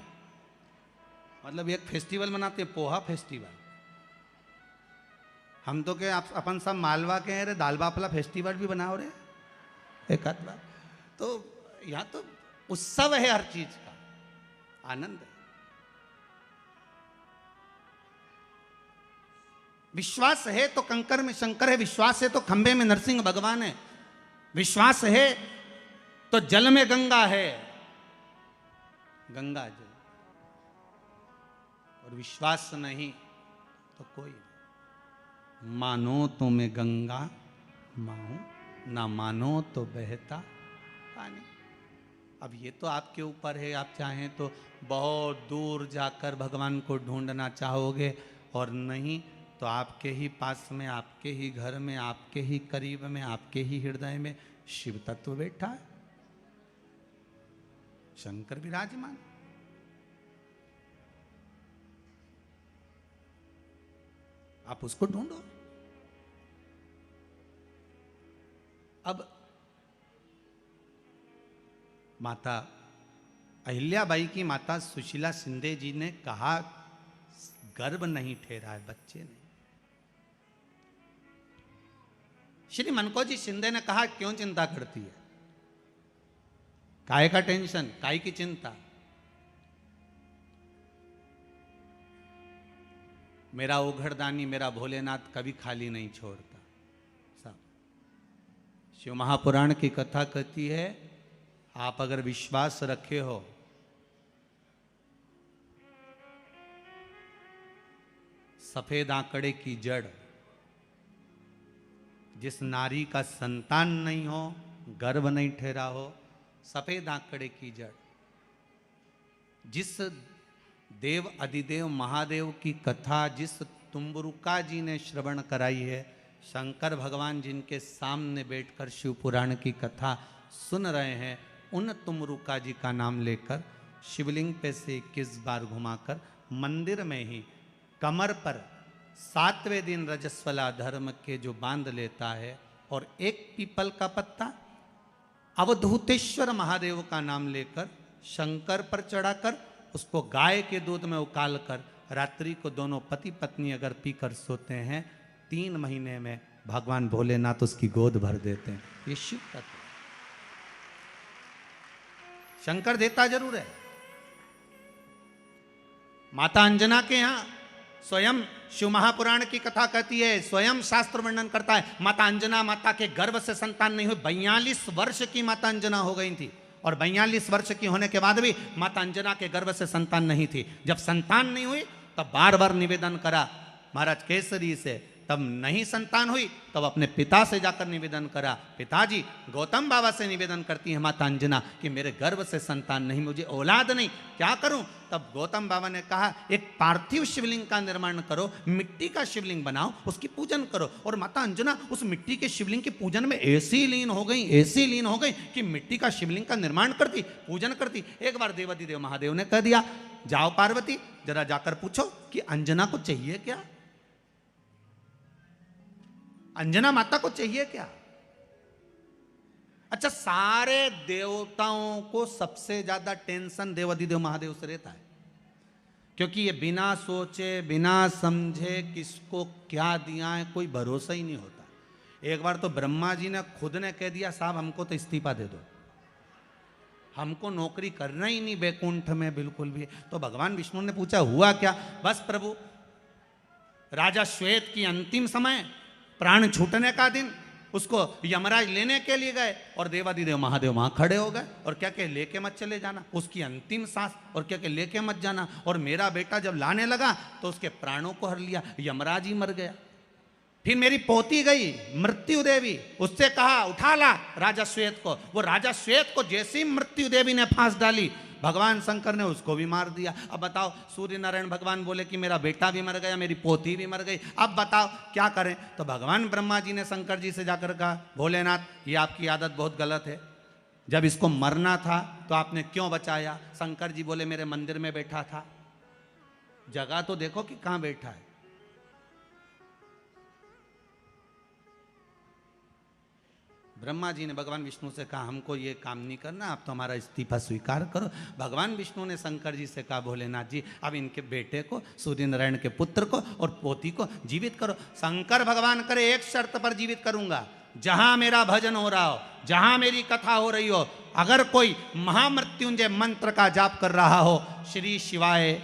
मतलब एक फेस्टिवल मनाते हैं, पोहा फेस्टिवल। हम तो क्या अपन सब मालवा के हैं रे, दाल बाफला फेस्टिवल भी बनाओ रे एक आध बार। तो यहाँ तो उत्सव है, हर चीज का आनंद है। विश्वास है तो कंकर में शंकर है, विश्वास है तो खंबे में नरसिंह भगवान है, विश्वास है तो जल में गंगा है, गंगा जल, और विश्वास नहीं तो कोई नहीं। मानो तो मैं गंगा माऊं, ना मानो तो बहता पानी। अब ये तो आपके ऊपर है, आप चाहें तो बहुत दूर जाकर भगवान को ढूंढना चाहोगे, और नहीं तो आपके ही पास में, आपके ही घर में, आपके ही करीब में, आपके ही हृदय में शिव तत्व बैठा है, शंकर विराजमान। आप उसको ढूंढो। अब माता अहिल्याबाई की माता सुशीला शिंदे जी ने कहा, गर्भ नहीं ठहरा है, बच्चे नहीं। श्री मनकोजी शिंदे ने कहा, क्यों चिंता करती है, काय का टेंशन, काय की चिंता? मेरा उघड़दानी, मेरा भोलेनाथ कभी खाली नहीं छोड़ता। सब शिव महापुराण की कथा कहती है, आप अगर विश्वास रखे हो सफेद आंकड़े की जड़, जिस नारी का संतान नहीं हो, गर्भ नहीं ठहरा हो, सफेद आंकड़े की जड़, जिस देव अधिदेव महादेव की कथा, जिस तुम्बरुका जी ने श्रवण कराई है। शंकर भगवान जिनके सामने बैठकर शिव पुराण की कथा सुन रहे हैं, उन तुम्बरुका जी का नाम लेकर शिवलिंग पे से 21 बार घुमाकर मंदिर में ही कमर पर 7वें दिन रजस्वला धर्म के जो बांध लेता है और एक पीपल का पत्ता अवधूतेश्वर महादेव का नाम लेकर शंकर पर चढ़ाकर उसको गाय के दूध में उकाल कर रात्रि को दोनों पति पत्नी अगर पीकर सोते हैं, 3 महीने में भगवान भोलेनाथ उसकी गोद भर देते हैं। ये शिव तत्व। शंकर देता जरूर है। माता अंजना के यहां स्वयं शिव महापुराण की कथा कहती है, स्वयं शास्त्र वर्णन करता है, माता अंजना माता के गर्भ से संतान नहीं हुई। 42 वर्ष की माता अंजना हो गई थी और 42 वर्ष की होने के बाद भी माता अंजना के गर्भ से संतान नहीं थी। जब संतान नहीं हुई तब बार बार निवेदन करा महाराज केसरी से, तब नहीं संतान हुई तब अपने पिता से जाकर निवेदन करा, पिताजी गौतम बाबा से निवेदन करती है माता अंजना कि मेरे गर्भ से संतान नहीं, मुझे औलाद नहीं, क्या करूं? तब गौतम बाबा ने कहा एक पार्थिव शिवलिंग का निर्माण करो, मिट्टी का शिवलिंग बनाओ, उसकी पूजन करो। और माता अंजना उस मिट्टी के शिवलिंग के पूजन में ऐसी लीन हो गई कि मिट्टी का शिवलिंग का निर्माण करती, पूजन करती। एक बार देवाधिदेव महादेव ने कह दिया, जाओ पार्वती जरा जाकर पूछो कि अंजना को चाहिए क्या, अंजना माता को चाहिए क्या। अच्छा, सारे देवताओं को सबसे ज्यादा टेंशन देवाधिदेव महादेव से रहता है, क्योंकि ये बिना सोचे बिना समझे किसको क्या दिया है कोई भरोसा ही नहीं होता। एक बार तो ब्रह्मा जी ने खुद ने कह दिया, साहब हमको तो इस्तीफा दे दो, हमको नौकरी करना ही नहीं बैकुंठ में बिल्कुल भी। तो भगवान विष्णु ने पूछा हुआ क्या? बस प्रभु, राजा श्वेत की अंतिम समय, प्राण छूटने का दिन, उसको यमराज लेने के लिए गए और देवाधिदेव महादेव वहां खड़े हो गए और क्या के लेके मत चले जाना, उसकी अंतिम सांस, और क्या के लेके मत जाना। और मेरा बेटा जब लाने लगा तो उसके प्राणों को हर लिया, यमराज ही मर गया। फिर मेरी पोती गई मृत्यु देवी, उससे कहा उठा ला राजा श्वेत को, वो राजा श्वेत को जैसे ही मृत्यु देवी ने फांस डाली, भगवान शंकर ने उसको भी मार दिया। अब बताओ, सूर्य नारायण भगवान बोले कि मेरा बेटा भी मर गया, मेरी पोती भी मर गई, अब बताओ क्या करें। तो भगवान ब्रह्मा जी ने शंकर जी से जाकर कहा, भोलेनाथ ये आपकी आदत बहुत गलत है, जब इसको मरना था तो आपने क्यों बचाया? शंकर जी बोले मेरे मंदिर में बैठा था, जगह तो देखो कि कहां बैठा है। ब्रह्मा जी ने भगवान विष्णु से कहा हमको ये काम नहीं करना, आप तो हमारा इस्तीफा स्वीकार करो। भगवान विष्णु ने शंकर जी से कहा, भोलेनाथ जी अब इनके बेटे को, सूर्य नारायण के पुत्र को और पोती को जीवित करो। शंकर भगवान करे एक शर्त पर जीवित करूंगा, जहां मेरा भजन हो रहा हो, जहां मेरी कथा हो रही हो, अगर कोई महामृत्युंजय मंत्र का जाप कर रहा हो, श्री शिवाय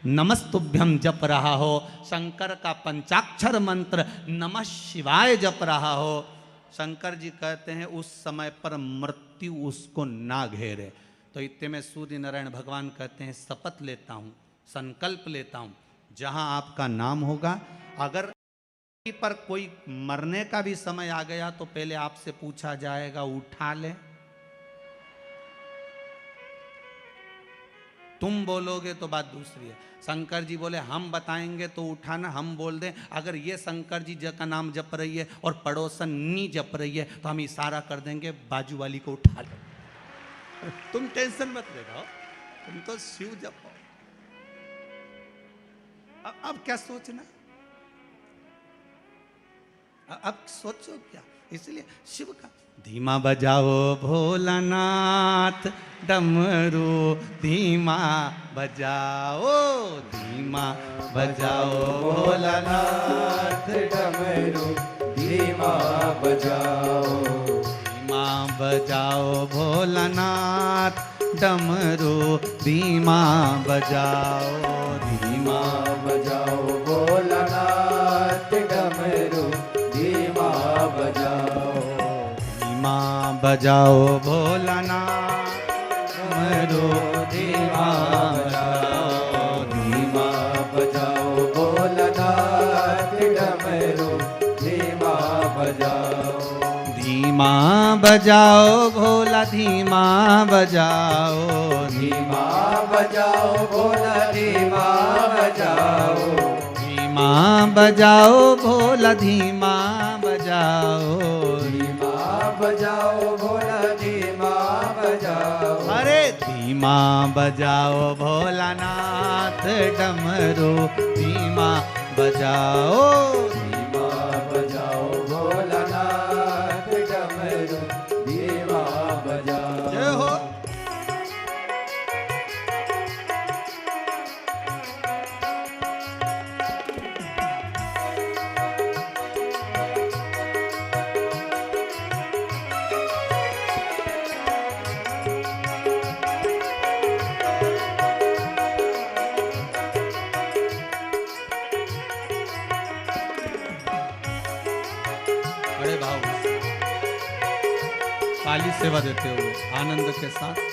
नमस्तुभ्यम जप रहा हो, शंकर का पंचाक्षर मंत्र नमः शिवाय जप रहा हो, शंकर जी कहते हैं उस समय पर मृत्यु उसको ना घेरे। तो इतने में सूर्य नारायण भगवान कहते हैं शपथ लेता हूं, संकल्प लेता हूं, जहां आपका नाम होगा, अगर पर कोई मरने का भी समय आ गया तो पहले आपसे पूछा जाएगा उठा ले, तुम बोलोगे तो बात दूसरी है। शंकर जी बोले हम बताएंगे तो उठाना, हम बोल दें अगर ये शंकर जी का नाम जप रही है और पड़ोसन नहीं जप रही है तो हम इशारा कर देंगे बाजू वाली को उठा लो। तुम टेंशन मत लेना, तुम तो शिव जपो। अब क्या सोचना, अब सोचो क्या, इसलिए शिव का धीमा बजाओ भोलानाथ डमरू, धीमा बजाओ, धीमा बजाओ भोलानाथ डमरू, धीमा बजाओ, धीमा बजाओ भोलानाथ डमरू, धीमा बजाओ, धीमा बजाओ भोलानाथ डमरू, धीमा बजाओ, धीमा बजाओ भोलानाथ डमरू, धीमा बजाओ, धीमा बजाओ भोलानाथ डमरू, धीमा बजाओ, धीमा बजाओ भोला, धीमा बजाओ, धीमा बजाओ भोला, धीमा बजाओ, धीमा बजाओ भोला धीमा बजाओ, धीमा बजाओ भोला धीमा बजाओ, अरे धीमा बजाओ भोलानाथ डमरू धीमा बजाओ, धीमा बजाओ भोलानाथ डमरू धीमा बजाओ। जय हो। बड़े भाव से काली सेवा देते हुए आनंद के साथ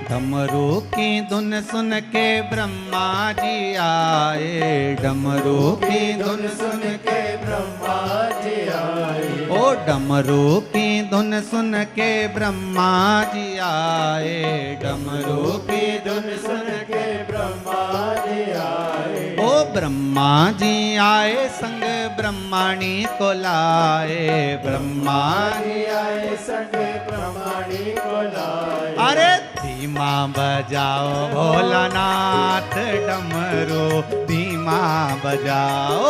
डमरू की धुन सुन के ब्रह्मा जी आए, डमरू की धुन सुन के ब्रह्मा जी आए, ओ डमरू की धुन सुन के ब्रह्मा जी आए, डमरू की धुन सुन के ब्रह्मा जी आए, ओ ब्रह्मा जी आए संग ब्रह्माणी को लाए, ब्रह्मा जी आए संग ब्रह्माणी को लाए, अरे धीमा बजाओ भोलानाथ डमरू धीमा बजाओ,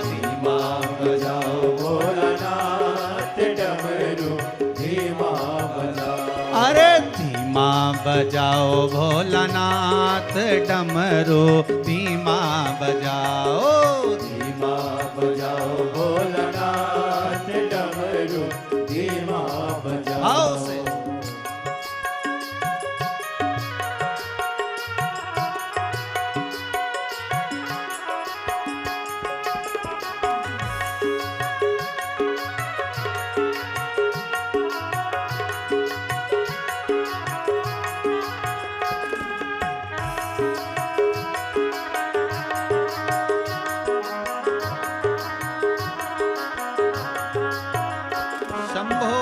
धीमा बजाओ भोलानाथ डमरू धीमा बजाओ, अरे धीमा बजाओ भोलानाथ डमरू धीमा बजाओ, धीमा बजाओ भोलानाथ डमरू धीमा बजाओ। आओ से शंभो।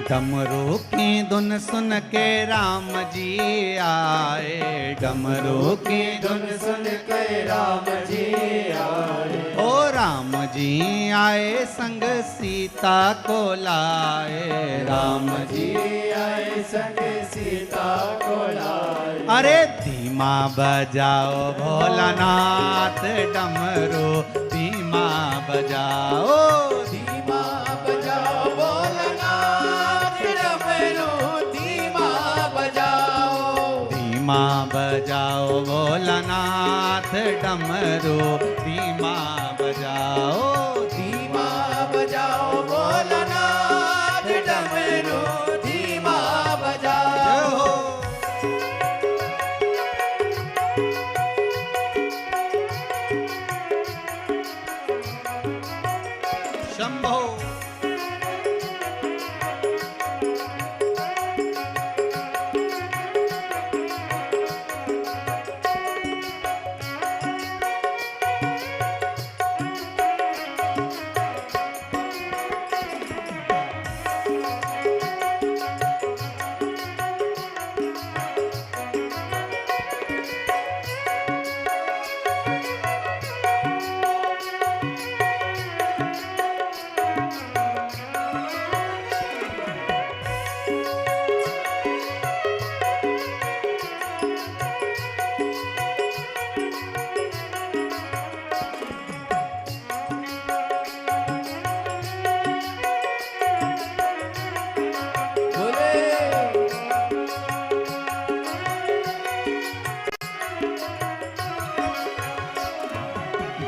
डमरू की धुन सुन के राम जी आए, डमरू की धुन सुन के राम जी आए, ओ राम जी आए संग सीता को लाए, राम जी आए संग सीता को लाए, अरे धीमा बजाओ भोलानाथ डमरू धीमा बजाओ, धीमा बजाओ भोलानाथ डमरू धीमा बजाओ, धीमा बजाओ भोलानाथ डमरू धीमा बजाओ, धीमा बजाओ भोलानाथ डमरू धीमा बजाओ। जय हो। शंभो।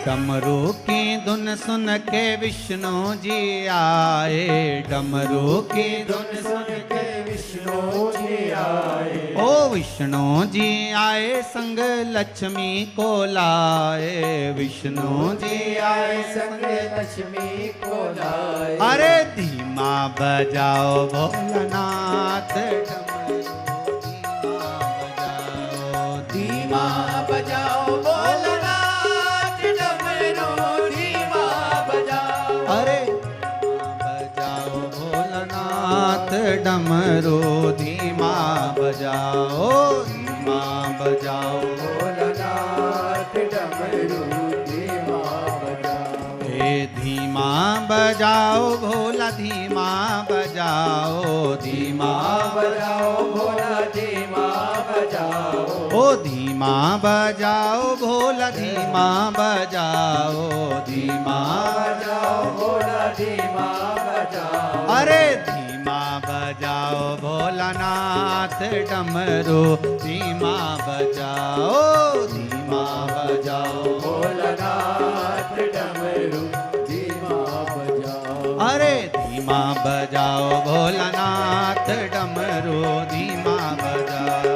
डमरू की धुन सुन के विष्णु जी आए, डमरू की धुन सुन के विष्णु जी आए, ओ विष्णु जी आए संग लक्ष्मी को लाए, विष्णु जी आए संग लक्ष्मी को लाए। अरे धीमा बजाओ भोलानाथ धीमा बजाओ भोलानाथ डमरू, धीमा बजाओ। अरे बजाओ भोलानाथ डमरू धीमा बजाओ, धीमा बजाओ भोलानाथ डमरू, धीमा बजाओ। हे धीमा बजाओ भोला धीमा बजाओ, धीमा बजाओ भोला धीमा बजाओ। ओ धीमा बजाओ भोला धीमा बजाओ, धीमा बजाओ भोला धीमा बजाओ। अरे धीमा बजाओ भोलानाथ डमरू धीमा बजाओ, धीमा बजाओ भोलानाथ डमरू, धीमा बजाओ। अरे धीमा बजाओ भोलानाथ डमरू धीमा बजाओ,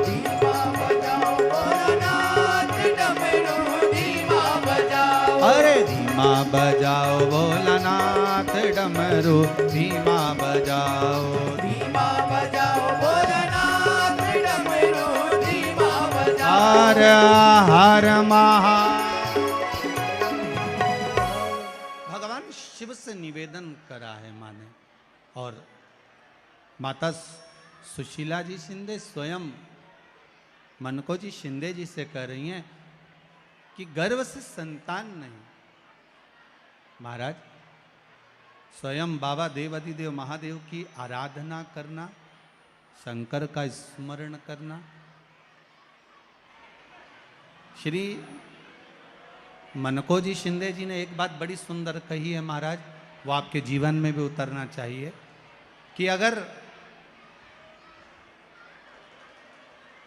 धीमा बजाओ भोलानाथ डमरू, धीमा बजाओ। अरे धीमा बजाओ भोलानाथ डमरू धीमा बजाओ, धीमा बजाओ भोलानाथ डमरू, धीमा बजाओ। हर हर महा। भगवान शिव से निवेदन करा है माने, और माता सुशीला जी शिंदे स्वयं मनको जी शिंदे जी से कह रही हैं कि गर्भ से संतान नहीं। महाराज स्वयं बाबा देवाधिदेव महादेव की आराधना करना, शंकर का स्मरण करना। श्री मनको जी शिंदे जी ने एक बात बड़ी सुंदर कही है महाराज, वो आपके जीवन में भी उतरना चाहिए कि अगर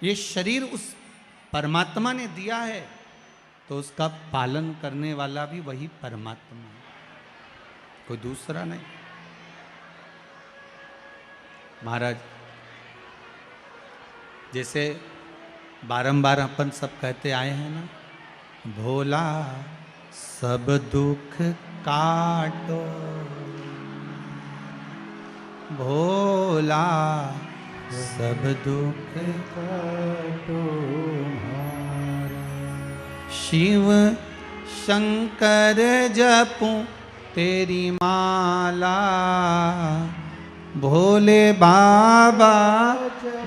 ये शरीर उस परमात्मा ने दिया है तो उसका पालन करने वाला भी वही परमात्मा है, कोई दूसरा नहीं। महाराज जैसे बारंबार अपन सब कहते आए हैं ना, भोला सब दुख काटो, भोला सब दुख काटो हमारा। शिव शंकर जपूं तेरी माला, भोले बाबा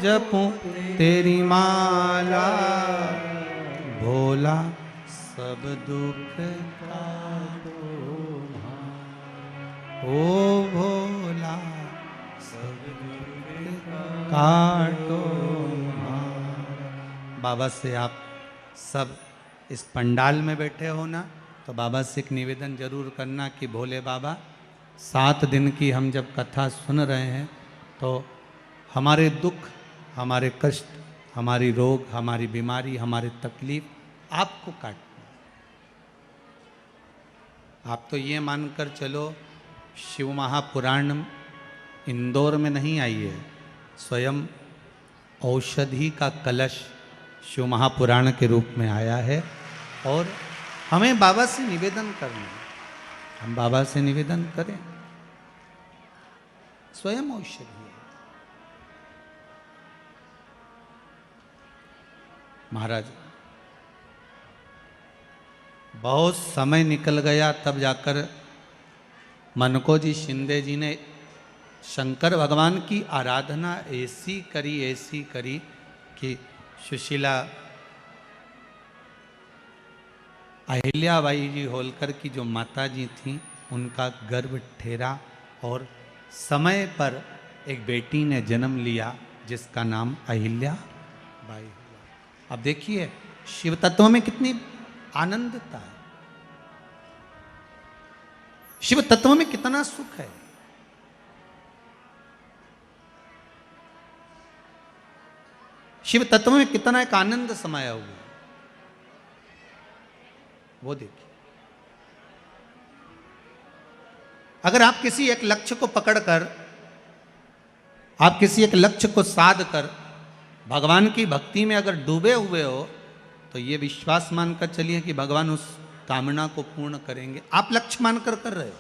जपूं तेरी माला, भोला सब दुख काटो हमारा। ओ भोला सब दुख काटो हमारा। बाबा से आप सब इस पंडाल में बैठे हो ना, तो बाबा से एक निवेदन जरूर करना कि भोले बाबा 7 दिन की हम जब कथा सुन रहे हैं तो हमारे दुख, हमारे कष्ट, हमारी रोग, हमारी बीमारी, हमारी तकलीफ आपको काटना। आप तो ये मानकर चलो शिव महापुराण इंदौर में नहीं आई है, स्वयं औषधि का कलश शिव महापुराण के रूप में आया है। और हमें बाबा से निवेदन करना है, हम बाबा से निवेदन करें, स्वयं औषधि है। महाराज बहुत समय निकल गया, तब जाकर मनको जी शिंदे जी ने शंकर भगवान की आराधना ऐसी करी कि सुशीला अहिल्याबाई जी होलकर की जो माता जी थी उनका गर्भ ठेरा और समय पर एक बेटी ने जन्म लिया जिसका नाम अहिल्याबाई हुआ। अब देखिए शिव तत्व में कितनी आनंदता है, शिव तत्व में कितना सुख है। शिव तत्व में कितना एक आनंद समाया हुआ है, वो देखिए। अगर आप किसी एक लक्ष्य को पकड़कर, आप किसी एक लक्ष्य को साध कर भगवान की भक्ति में अगर डूबे हुए हो, तो ये विश्वास मानकर चलिए कि भगवान उस कामना को पूर्ण करेंगे। आप लक्ष्य मानकर कर रहे हो,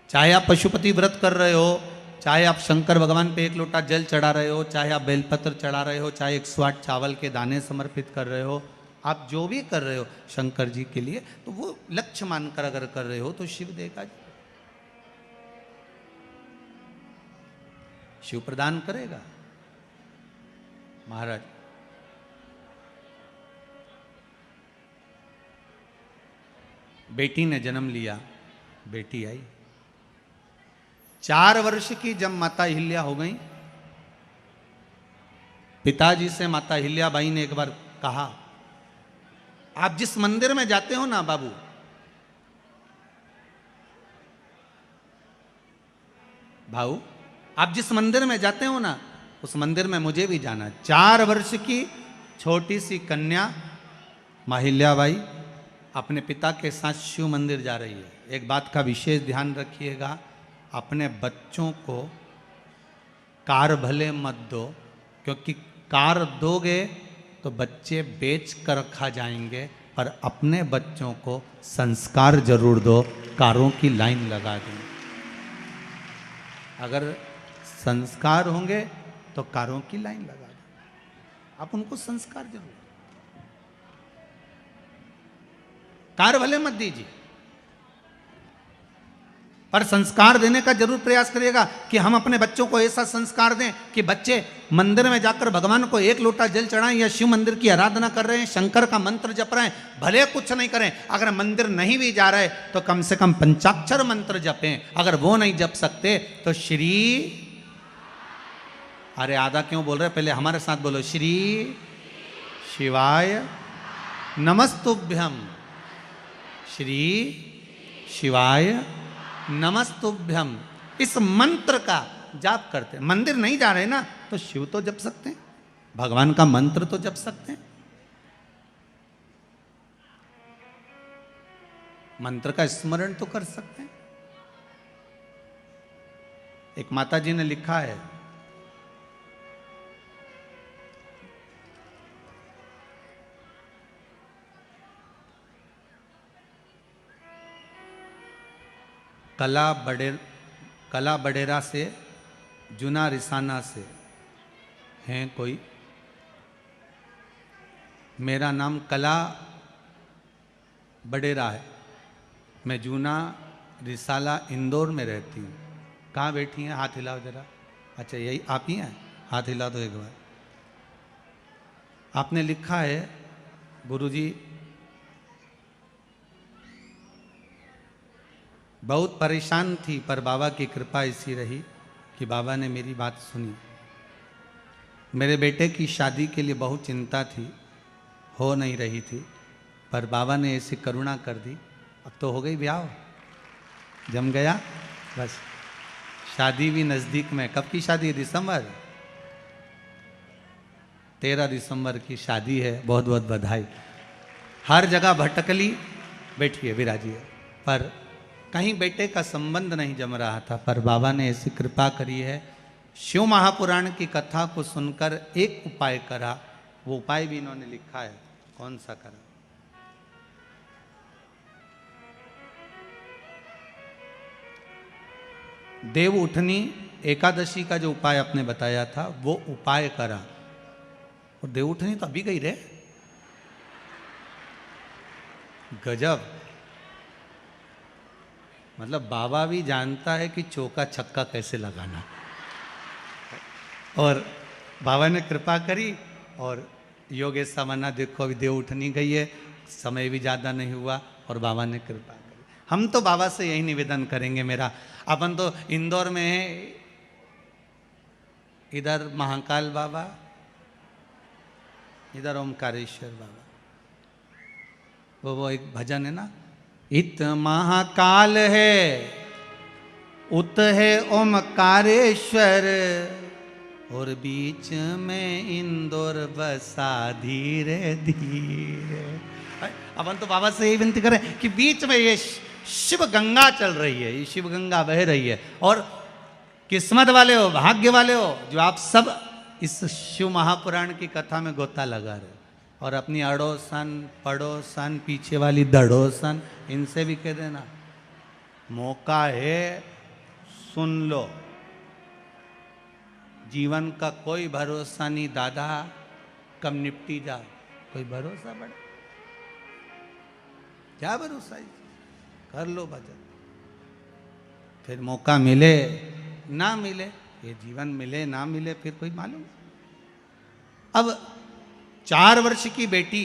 चाहे आप पशुपति व्रत कर रहे हो, चाहे आप शंकर भगवान पे एक लोटा जल चढ़ा रहे हो, चाहे आप बेलपत्र चढ़ा रहे हो, चाहे 108 चावल के दाने समर्पित कर रहे हो, आप जो भी कर रहे हो शंकर जी के लिए, तो वो लक्ष्य मानकर अगर कर रहे हो तो शिव देगा जी, शिव प्रदान करेगा। महाराज बेटी ने जन्म लिया, बेटी आई, 4 वर्ष की जब माता अहिल्या हो गई, पिताजी से माता अहिल्याबाई ने एक बार कहा, आप जिस मंदिर में जाते हो ना बाबू, भाऊ, आप जिस मंदिर में जाते हो ना, उस मंदिर में मुझे भी जाना। 4 वर्ष की छोटी सी कन्या अहिल्याबाई अपने पिता के साथ शिव मंदिर जा रही है। एक बात का विशेष ध्यान रखिएगा, अपने बच्चों को कार भले मत दो, क्योंकि कार दोगे तो बच्चे बेच कर खा जाएंगे, पर अपने बच्चों को संस्कार जरूर दो, कारों की लाइन लगा दें। अगर संस्कार होंगे तो कारों की लाइन लगा दें, आप उनको संस्कार जरूर, कार भले मत दीजिए, पर संस्कार देने का जरूर प्रयास करिएगा कि हम अपने बच्चों को ऐसा संस्कार दें कि बच्चे मंदिर में जाकर भगवान को एक लोटा जल चढ़ाएं या शिव मंदिर की आराधना कर रहे हैं, शंकर का मंत्र जप रहे हैं, भले कुछ नहीं करें, अगर मंदिर नहीं भी जा रहे तो कम से कम पंचाक्षर मंत्र जपें। अगर वो नहीं जप सकते तो श्री, अरे आधा क्यों बोल रहे, पहले हमारे साथ बोलो, श्री शिवाय नमस्तुभ्यम, श्री शिवाय नमस्तुभ्यम। इस मंत्र का जाप करते हैं। मंदिर नहीं जा रहे ना तो शिव तो जप सकते हैं, भगवान का मंत्र तो जप सकते हैं, मंत्र का स्मरण तो कर सकते हैं। एक माता जी ने लिखा है, कला बडेरा से जुना रिसाना से हैं कोई, मेरा नाम कला बडेरा है, मैं जूना रिसाला इंदौर में रहती हूँ। कहाँ बैठी हैं, हाथ हिलाओ जरा। अच्छा यही आप ही हैं, हाथ हिला दो एक बार। आपने लिखा है, गुरुजी बहुत परेशान थी पर बाबा की कृपा ऐसी रही कि बाबा ने मेरी बात सुनी। मेरे बेटे की शादी के लिए बहुत चिंता थी, हो नहीं रही थी, पर बाबा ने ऐसी करुणा कर दी, अब तो हो गई ब्याह, जम गया, बस शादी भी नज़दीक में। कब की शादी है? दिसंबर, 13 दिसंबर की शादी है। बहुत बहुत बधाई। हर जगह भटकली, बैठिए विराजिए, पर कहीं बेटे का संबंध नहीं जम रहा था, पर बाबा ने ऐसी कृपा करी है। शिव महापुराण की कथा को सुनकर एक उपाय करा, वो उपाय भी इन्होंने लिखा है, कौन सा करा? देव उठनी एकादशी का जो उपाय आपने बताया था वो उपाय करा, और देव उठनी तो अभी गई रे, गजब। मतलब बाबा भी जानता है कि चौका छक्का कैसे लगाना, और बाबा ने कृपा करी। और योगेश सामन्ना देखो अभी देव उठनी गई है, समय भी ज़्यादा नहीं हुआ और बाबा ने कृपा करी। हम तो बाबा से यही निवेदन करेंगे, मेरा अपन तो इंदौर में है, इधर महाकाल बाबा, इधर ओमकारेश्वर बाबा, वो एक भजन है ना, इत महाकाल है उत है ओमकारेश्वर, और बीच में इंदौर बसा धीरे धीरे। अपन तो बाबा से यही विनती करें कि बीच में ये शिव गंगा चल रही है, ये शिव गंगा बह रही है। और किस्मत वाले हो, भाग्य वाले हो जो आप सब इस शिव महापुराण की कथा में गोता लगा रहे हो। और अपनी अड़ोसन पड़ोसन पीछे वाली दड़ोसन इनसे भी कह देना मौका है, सुन लो। जीवन का कोई भरोसा नहीं दादा, कब निपटी जा, कोई भरोसा बड़ा क्या भरोसा है, कर लो भजन, फिर मौका मिले ना मिले, ये जीवन मिले ना मिले फिर कोई मालूम। अब 4 वर्ष की बेटी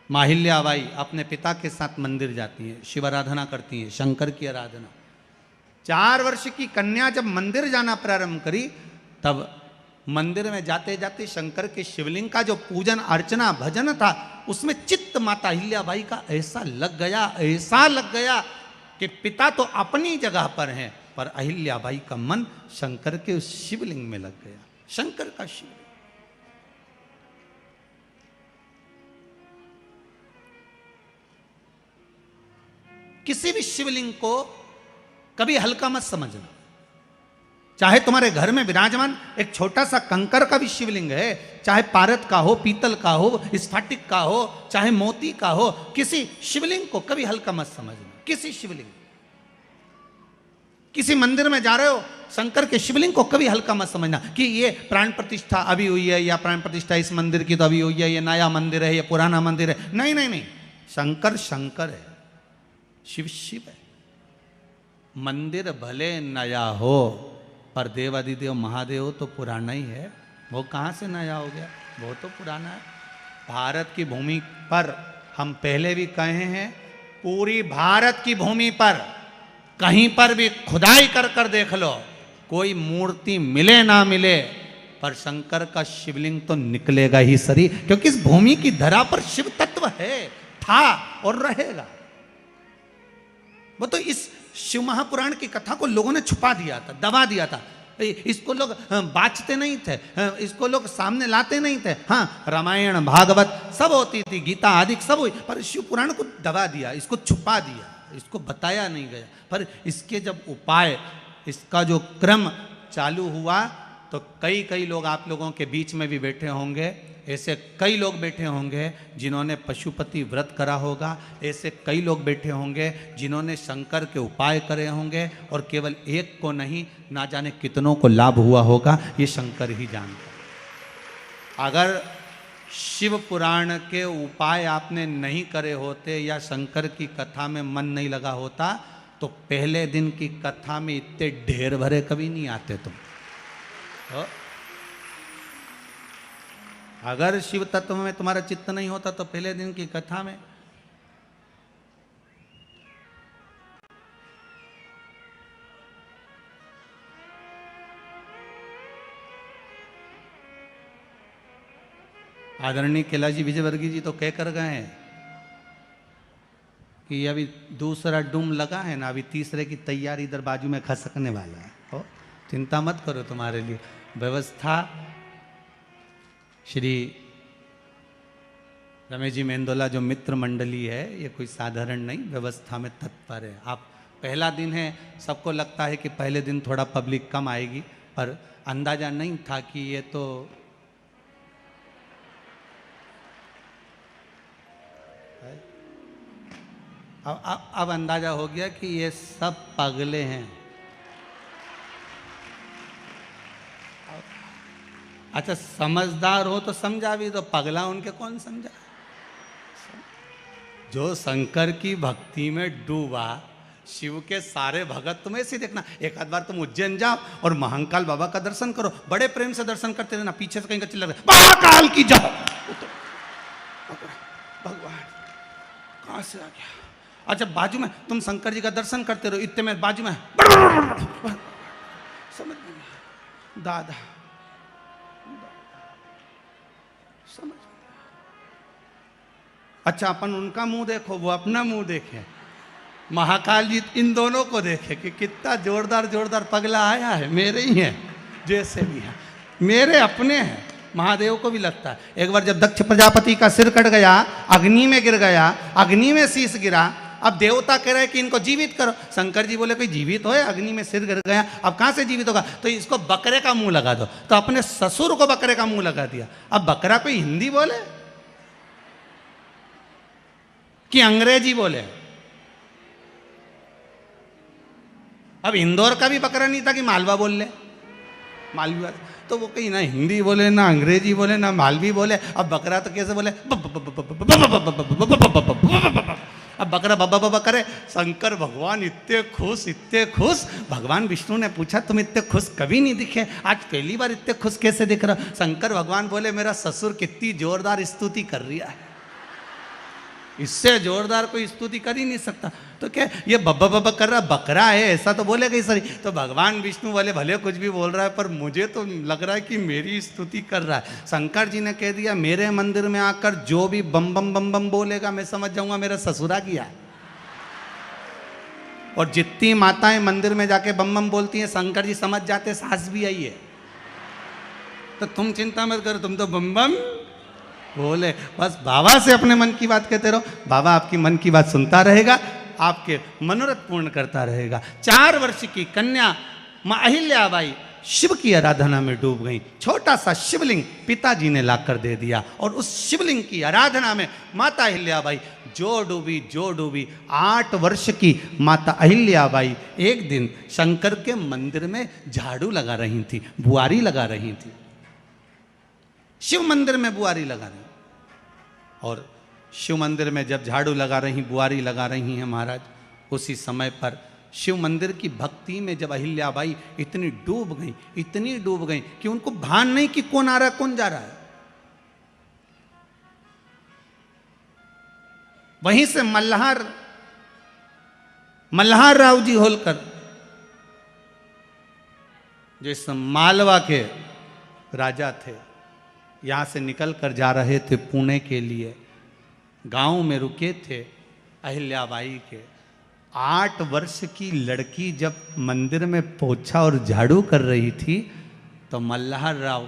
माहिल्याबाई अपने पिता के साथ मंदिर जाती है, शिव आराधना करती है, शंकर की आराधना। 4 वर्ष की कन्या जब मंदिर जाना प्रारंभ करी, तब मंदिर में जाते जाते शंकर के शिवलिंग का जो पूजन अर्चना भजन था, उसमें चित्त माता अहिल्याबाई का ऐसा लग गया कि पिता तो अपनी जगह पर हैं, पर अहिल्याबाई का मन शंकर के उस शिवलिंग में लग गया। शंकर का शिवलिंग, किसी भी शिवलिंग को कभी हल्का मत समझना। चाहे तुम्हारे घर में विराजमान एक छोटा सा कंकर का भी शिवलिंग है, चाहे पारद का हो, पीतल का हो, स्फटिक का हो, चाहे मोती का हो, किसी शिवलिंग को कभी हल्का मत समझना। किसी शिवलिंग, किसी मंदिर में जा रहे हो, शंकर के शिवलिंग को कभी हल्का मत समझना कि ये प्राण प्रतिष्ठा अभी हुई है, या प्राण प्रतिष्ठा इस मंदिर की तो अभी हुई है, ये नया मंदिर है, ये पुराना मंदिर है। नहीं नहीं नहीं, शंकर शंकर है, शिव शिव है। मंदिर भले नया हो, पर देवादिदेव महादेव तो पुराना ही है। वो कहाँ से नया हो गया, वो तो पुराना है। भारत की भूमि पर हम पहले भी कहे हैं, पूरी भारत की भूमि पर कहीं पर भी खुदाई कर कर देख लो, कोई मूर्ति मिले ना मिले, पर शंकर का शिवलिंग तो निकलेगा ही सरी, क्योंकि इस भूमि की धरा पर शिव तत्व है, था और रहेगा। वो तो इस शिव महापुराण की कथा को लोगों ने छुपा दिया था, दबा दिया था। इसको लोग बाँचते नहीं थे, इसको लोग सामने लाते नहीं थे। हाँ, रामायण भागवत सब होती थी, गीता आदि सब हुई, पर शिव पुराण को दबा दिया, इसको छुपा दिया, इसको बताया नहीं गया। पर इसके जब उपाय, इसका जो क्रम चालू हुआ, तो कई लोग आप लोगों के बीच में भी बैठे होंगे, ऐसे कई लोग बैठे होंगे जिन्होंने पशुपति व्रत करा होगा, ऐसे कई लोग बैठे होंगे जिन्होंने शंकर के उपाय करे होंगे, और केवल एक को नहीं, ना जाने कितनों को लाभ हुआ होगा, ये शंकर ही जानता। अगर शिव पुराण के उपाय आपने नहीं करे होते, या शंकर की कथा में मन नहीं लगा होता, तो पहले दिन की कथा में इतने ढेर भरे कभी नहीं आते तुम। अगर शिव तत्व में तुम्हारा चित्त नहीं होता, तो पहले दिन की कथा में आदरणीय कैलाश विजयवर्गीय जी तो कह कर गए हैं कि अभी दूसरा डूम लगा है ना, अभी तीसरे की तैयारी इधर बाजू में खसकने वाला है। तो चिंता मत करो, तुम्हारे लिए व्यवस्था। श्री रमेश जी मेंदोला जो मित्र मंडली है, ये कोई साधारण नहीं, व्यवस्था में तत्पर है। आप पहला दिन है, सबको लगता है कि पहले दिन थोड़ा पब्लिक कम आएगी, पर अंदाजा नहीं था कि ये तो अब अंदाजा हो गया कि ये सब पगले हैं। अच्छा, समझदार हो तो समझा भी, तो पगला उनके कौन समझा। जो शंकर की भक्ति में डूबा, शिव के सारे भगत, तुम ऐसे देखना, एक आध बार तुम उज्जैन जाओ और महाकाल बाबा का दर्शन करो, बड़े प्रेम से दर्शन करते रहना, पीछे से कहीं का चिल्ला महाकाल की जाओ, भगवान कहां से आ गया। अच्छा, बाजू में तुम शंकर जी का दर्शन करते रहो, इतने में बाजू में समझ नहीं, दादा समझ। अच्छा, अपन उनका मुंह देखो, वो अपना मुंह देखे, महाकाल जी इन दोनों को देखे कि कितना जोरदार जोरदार पगला आया है। मेरे ही है, जैसे भी है, मेरे अपने हैं। महादेव को भी लगता है। एक बार जब दक्ष प्रजापति का सिर कट गया, अग्नि में गिर गया, अग्नि में शीश गिरा, अब देवता कह रहे हैं कि इनको जीवित करो। शंकर जी बोले कोई जीवित हो, अग्नि में सिर गिर गया, अब कहां से जीवित होगा? तो इसको बकरे का मुंह लगा दो। तो अपने ससुर को बकरे का मुंह लगा दिया। अब बकरा कोई हिंदी बोले कि अंग्रेजी बोले? अब इंदौर का भी बकरा नहीं था कि मालवा बोल ले, मालवी वाला। तो वो कहीं ना हिंदी बोले, ना अंग्रेजी बोले, ना मालवी बोले। अब बकरा तो कैसे बोले? अब बकरा बब्बा बब्बा करे। शंकर भगवान इतने खुश। भगवान विष्णु ने पूछा तुम इतने खुश कभी नहीं दिखे, आज पहली बार इतने खुश कैसे दिख रहा? शंकर भगवान बोले मेरा ससुर कितनी जोरदार स्तुति कर रहा है, इससे जोरदार कोई स्तुति कर ही नहीं सकता। तो क्या ये बब्बा बब्बा कर रहा बकरा है, ऐसा तो बोलेगा ही सही। तो भगवान विष्णु वाले भले कुछ भी बोल रहा है, पर मुझे तो लग रहा है कि मेरी स्तुति कर रहा है। शंकर जी ने कह दिया मेरे मंदिर में आकर जो भी बम बम बम बम बोलेगा मैं समझ जाऊंगा मेरा ससुरा किया है। और जितनी माताएं मंदिर में जाके बम बम बोलती हैं, शंकर जी समझ जाते सास भी आई है। तो तुम चिंता मत करो, तुम तो बम बम बोले, बस बाबा से अपने मन की बात कहते रहो, बाबा आपकी मन की बात सुनता रहेगा, आपके मनोरथ पूर्ण करता रहेगा। 4 वर्ष की कन्या मां अहिल्याबाई शिव की आराधना में डूब गई। छोटा सा शिवलिंग पिताजी ने लाकर दे दिया और उस शिवलिंग की आराधना में माता अहिल्याबाई जो डूबी 8 वर्ष की माता अहिल्याबाई एक दिन शंकर के मंदिर में झाड़ू लगा रही थी, बुआरी लगा रही थी। शिव मंदिर में बुआरी लगा रही, और शिव मंदिर में जब झाड़ू लगा रही, बुआरी लगा रही हैं महाराज, उसी समय पर शिव मंदिर की भक्ति में जब अहिल्याबाई इतनी डूब गई कि उनको भान नहीं कि कौन आ रहा है कौन जा रहा है। वहीं से मल्हार राव जी होलकर जो इस मालवा के राजा थे, यहां से निकल कर जा रहे थे पुणे के लिए। गांव में रुके थे अहिल्याबाई के। 8 वर्ष की लड़की जब मंदिर में पोछा और झाड़ू कर रही थी तो मल्हार राव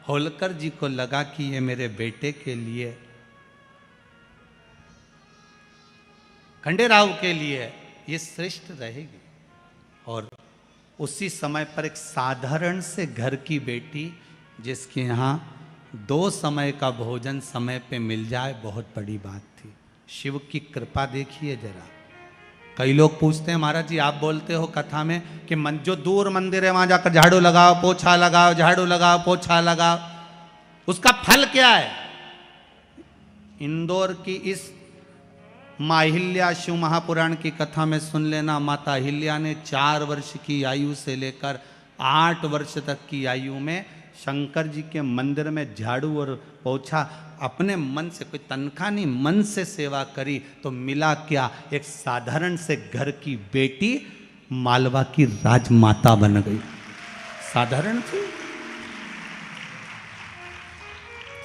होलकर जी को लगा कि ये मेरे बेटे के लिए, खंडेराव के लिए ये श्रेष्ठ रहेगी। और उसी समय पर एक साधारण से घर की बेटी जिसके यहाँ 2 समय का भोजन समय पे मिल जाए बहुत बड़ी बात थी। शिव की कृपा देखिए जरा। कई लोग पूछते हैं महाराज जी आप बोलते हो कथा में कि जो दूर मंदिर है वहां जाकर झाड़ू लगाओ पोछा लगाओ, झाड़ू लगाओ पोछा लगाओ, उसका फल क्या है? इंदौर की इस मां अहिल्या शिव महापुराण की कथा में सुन लेना। माता अहिल्या ने 4 वर्ष की आयु से लेकर 8 वर्ष तक की आयु में शंकर जी के मंदिर में झाड़ू और पोछा अपने मन से, कोई तनख्वाह नहीं, मन से सेवा करी। तो मिला क्या? एक साधारण से घर की बेटी मालवा की राजमाता बन गई। साधारण थी,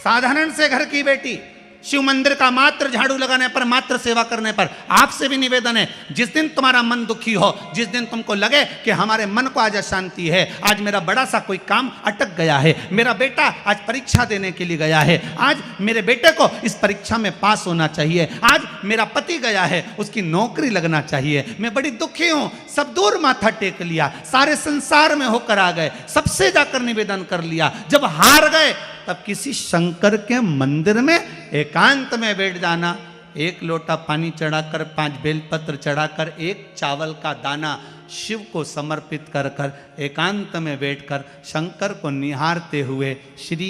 साधारण से घर की बेटी शिव मंदिर का मात्र झाड़ू लगाने पर, मात्र सेवा करने पर। आपसे भी निवेदन है, जिस दिन तुम्हारा मन दुखी हो, जिस दिन तुमको लगे कि हमारे मन को आज अशांति है, आज मेरा बड़ा सा कोई काम अटक गया है, मेरा बेटा आज परीक्षा देने के लिए गया है, आज मेरे बेटे को इस परीक्षा में पास होना चाहिए, आज मेरा पति गया है उसकी नौकरी लगना चाहिए, मैं बड़ी दुखी हूं, सब दूर माथा टेक लिया, सारे संसार में होकर आ गए, सबसे जाकर निवेदन कर लिया, जब हार गए तब किसी शंकर के मंदिर में एकांत में बैठ जाना, 1 लोटा पानी चढ़ाकर, 5 बेलपत्र चढ़ाकर, 1 चावल का दाना शिव को समर्पित कर कर एकांत में बैठकर शंकर को निहारते हुए श्री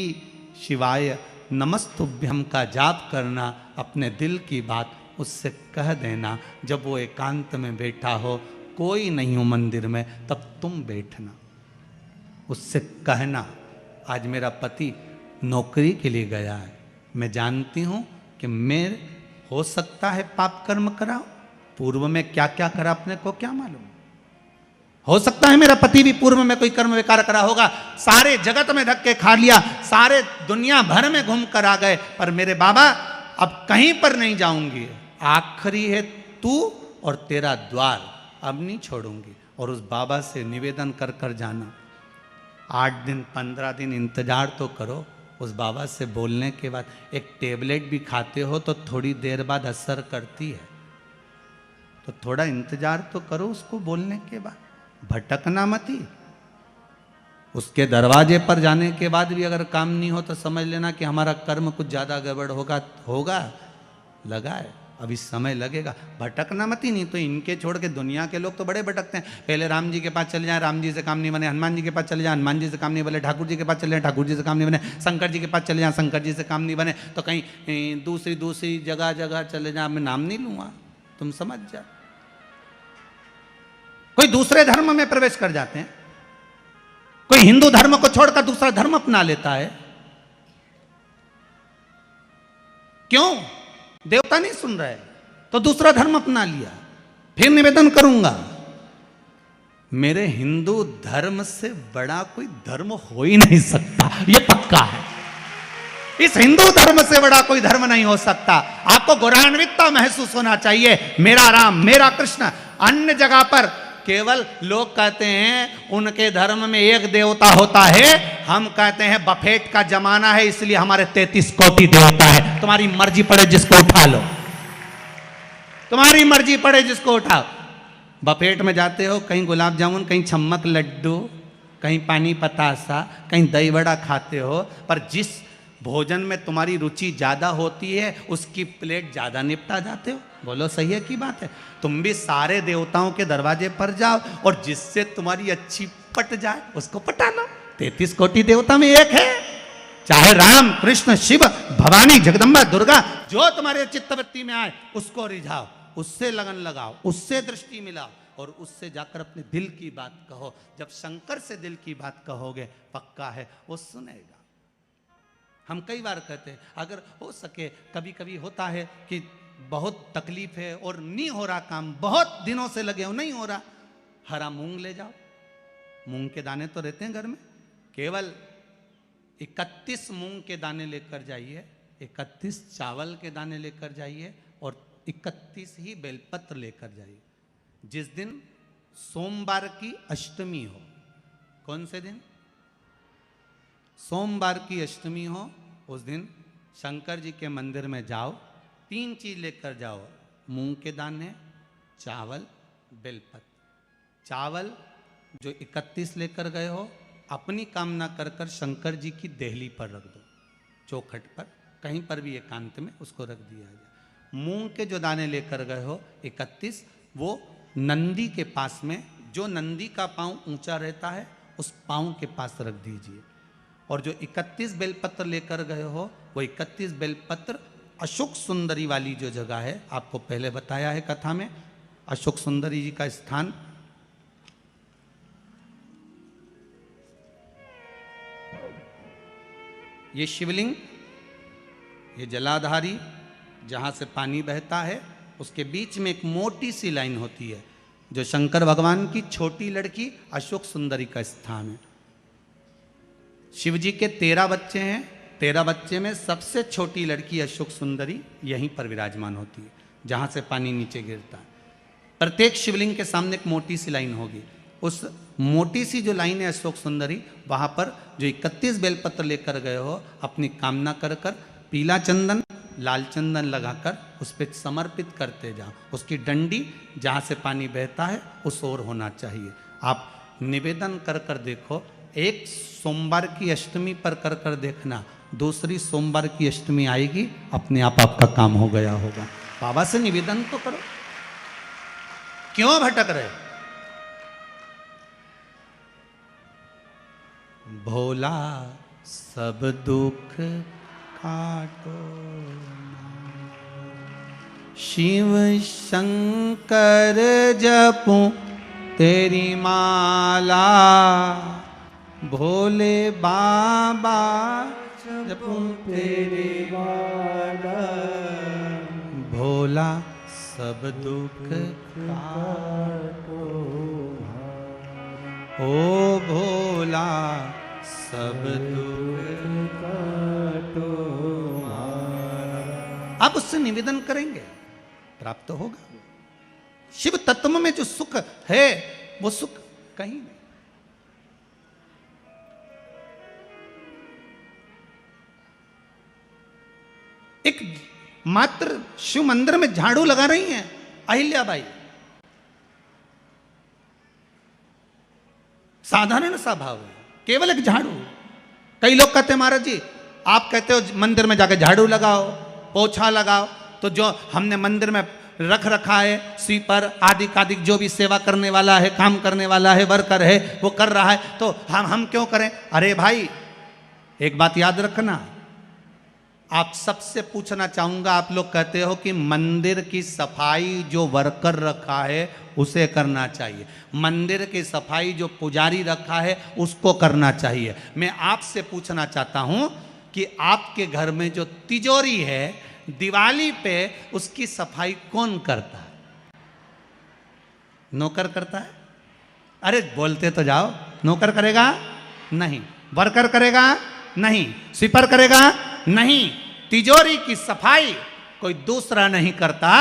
शिवाय नमस्तुभ्यम का जाप करना, अपने दिल की बात उससे कह देना। जब वो एकांत में बैठा हो, कोई नहीं हो मंदिर में, तब तुम बैठना, उससे कहना आज मेरा पति नौकरी के लिए गया है, मैं जानती हूं कि मैं हो सकता है पाप कर्म कराओ, पूर्व में क्या क्या करा अपने को क्या मालूम, हो सकता है मेरा पति भी पूर्व में कोई कर्म विकार करा होगा, सारे जगत में धक्के खा लिया, सारे दुनिया भर में घूम कर आ गए, पर मेरे बाबा अब कहीं पर नहीं जाऊंगी, आखिरी है तू और तेरा द्वार, अब नहीं छोड़ूंगी। और उस बाबा से निवेदन कर कर जाना। 8 दिन 15 दिन इंतजार तो करो, उस बाबा से बोलने के बाद एक टेबलेट भी खाते हो तो थोड़ी देर बाद असर करती है। तो थोड़ा इंतजार तो करो उसको बोलने के बाद, भटकना मत ही। उसके दरवाजे पर जाने के बाद भी अगर काम नहीं हो तो समझ लेना कि हमारा कर्म कुछ ज़्यादा गड़बड़ होगा लगा है, अभी समय लगेगा। भटकना मत ही, नहीं तो इनके छोड़ के दुनिया के लोग तो बड़े भटकते हैं। पहले राम जी के पास चले जाएं, राम जी से काम नहीं बने, हनुमान जी के पास चले जाएं, हनुमान जी से काम नहीं बने, ठाकुर जी के पास चले जाएं, ठाकुर जी से काम नहीं बने, शंकर जी के पास चले जाएं, शंकर जी से काम नहीं बने, तो कहीं दूसरी जगह चले जाएं। मैं नाम नहीं लूँगा, तुम समझ जा। कोई दूसरे धर्म में प्रवेश कर जाते हैं, कोई हिंदू धर्म को छोड़कर दूसरा धर्म अपना लेता है। क्यों? देवता नहीं सुन रहे तो दूसरा धर्म अपना लिया। फिर निवेदन करूंगा, मेरे हिंदू धर्म से बड़ा कोई धर्म हो ही नहीं सकता, यह पक्का है। इस हिंदू धर्म से बड़ा कोई धर्म नहीं हो सकता। आपको गौरवान्वितता महसूस होना चाहिए, मेरा राम, मेरा कृष्ण। अन्य जगह पर केवल लोग कहते हैं उनके धर्म में एक देवता होता है, हम कहते हैं बफेट का जमाना है इसलिए हमारे 33 कोटि देवता है। तुम्हारी मर्जी पड़े जिसको उठा लो, तुम्हारी मर्जी पड़े जिसको उठाओ। बफेट में जाते हो, कहीं गुलाब जामुन, कहीं छम्मक लड्डू, कहीं पानी पतासा, कहीं दही बड़ा खाते हो, पर जिस भोजन में तुम्हारी रुचि ज्यादा होती है उसकी प्लेट ज्यादा निपटा जाते हो। बोलो सही है की बात है? तुम भी सारे देवताओं के दरवाजे पर जाओ और जिससे तुम्हारी अच्छी पट जाए उसको पटा लो। 33 कोटि देवता में एक है, चाहे राम, कृष्ण, शिव, भवानी, जगदम्बा, दुर्गा, जो तुम्हारे चित्तवृत्ति में आए उसको रिझाओ, उससे लगन लगाओ, उससे दृष्टि मिलाओ और उससे जाकर अपने दिल की बात कहो। जब शंकर से दिल की बात कहोगे, पक्का है वो सुनेगा। हम कई बार कहते हैं अगर हो सके, कभी कभी होता है कि बहुत तकलीफ है और नहीं हो रहा काम, बहुत दिनों से लगे हो नहीं हो रहा, हरा मूंग ले जाओ। मूंग के दाने तो रहते हैं घर में, केवल 31 मूंग के दाने लेकर जाइए, 31 चावल के दाने लेकर जाइए और 31 ही बेलपत्र लेकर जाइए। जिस दिन सोमवार की अष्टमी हो, कौन से दिन? सोमवार की अष्टमी हो, उस दिन शंकर जी के मंदिर में जाओ, 3 चीज लेकर जाओ, मूंग के दाने, चावल, बेलपत्र। चावल जो 31 लेकर गए हो, अपनी कामना कर कर शंकर जी की देहली पर रख दो, चौखट पर, कहीं पर भी एकांत में उसको रख दिया जाए। मूंग के जो दाने लेकर गए हो 31, वो नंदी के पास में, जो नंदी का पांव ऊंचा रहता है उस पांव के पास रख दीजिए। और जो 31 बेलपत्र लेकर गए हो, वो 31 बेलपत्र अशोक सुंदरी वाली जो जगह है, आपको पहले बताया है कथा में, अशोक सुंदरी जी का स्थान ये शिवलिंग, ये जलाधारी जहाँ से पानी बहता है, उसके बीच में एक मोटी सी लाइन होती है जो शंकर भगवान की छोटी लड़की अशोक सुंदरी का स्थान है। शिव जी के 13 बच्चे हैं, 13 बच्चे में सबसे छोटी लड़की अशोक सुंदरी यहीं पर विराजमान होती है जहाँ से पानी नीचे गिरता है। प्रत्येक शिवलिंग के सामने एक मोटी सी लाइन होगी, उस मोटी सी जो लाइन है अशोक सुंदरी, वहाँ पर जो 31 बेलपत्र लेकर गए हो, अपनी कामना कर कर पीला चंदन, लाल चंदन लगाकर उस पर समर्पित करते जाओ। उसकी डंडी जहाँ से पानी बहता है उस ओर होना चाहिए। आप निवेदन कर कर देखो, एक सोमवार की अष्टमी पर कर कर देखना, दूसरी सोमवार की अष्टमी आएगी, अपने आप आपका काम हो गया होगा। बाबा से निवेदन तो करो, क्यों भटक रहे? भोला सब दुख काटो, शिव शंकर जपूं तेरी माला, भोले बाबा जपूं तेरी माला, भोला सब दुख काटो, ओ भोला सब दुख काटो। आप उससे निवेदन करेंगे, प्राप्त होगा। शिव तत्व में जो सुख है वो सुख कहीं नहीं। एक मात्र शिव मंदिर में झाड़ू लगा रही हैं अहिल्याबाई, साधारण सा भाव है, केवल एक झाड़ू। कई लोग कहते हैं महाराज जी आप कहते हो मंदिर में जाके झाड़ू लगाओ, पोछा लगाओ, तो जो हमने मंदिर में रख रखा है स्वीपर आदि जो भी सेवा करने वाला है, काम करने वाला है, वर्कर है, वो कर रहा है, तो हम क्यों करें? अरे भाई एक बात याद रखना, आप सबसे पूछना चाहूंगा, आप लोग कहते हो कि मंदिर की सफाई जो वर्कर रखा है उसे करना चाहिए, मंदिर की सफाई जो पुजारी रखा है उसको करना चाहिए। मैं आपसे पूछना चाहता हूं कि आपके घर में जो तिजोरी है दिवाली पे उसकी सफाई कौन करता है? नौकर करता है? अरे बोलते तो जाओ। नौकर करेगा? नहीं। वर्कर करेगा? नहीं। स्वीपर करेगा? नहीं। तिजोरी की सफाई कोई दूसरा नहीं करता,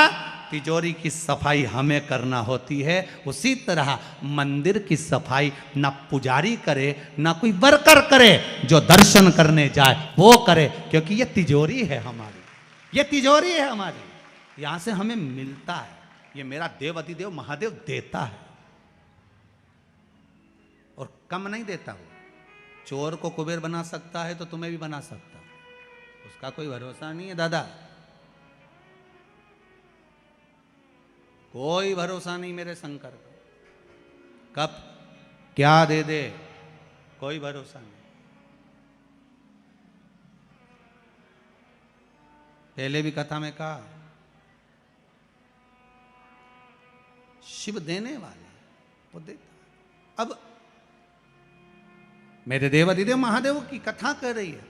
तिजोरी की सफाई हमें करना होती है। उसी तरह मंदिर की सफाई ना पुजारी करे ना कोई वर्कर करे, जो दर्शन करने जाए वो करे, क्योंकि ये तिजोरी है हमारी, ये तिजोरी है हमारी, यहां से हमें मिलता है, ये मेरा देव अधिदेव महादेव देता है और कम नहीं देता। वो चोर को कुबेर बना सकता है तो तुम्हें भी बना सकता, उसका कोई भरोसा नहीं है दादा, कोई भरोसा नहीं मेरे शंकर का, कब क्या दे दे कोई भरोसा नहीं। पहले भी कथा में कहा शिव देने वाला वो देता। अब मेरे देव अधिदेव महादेव की कथा कर रही है,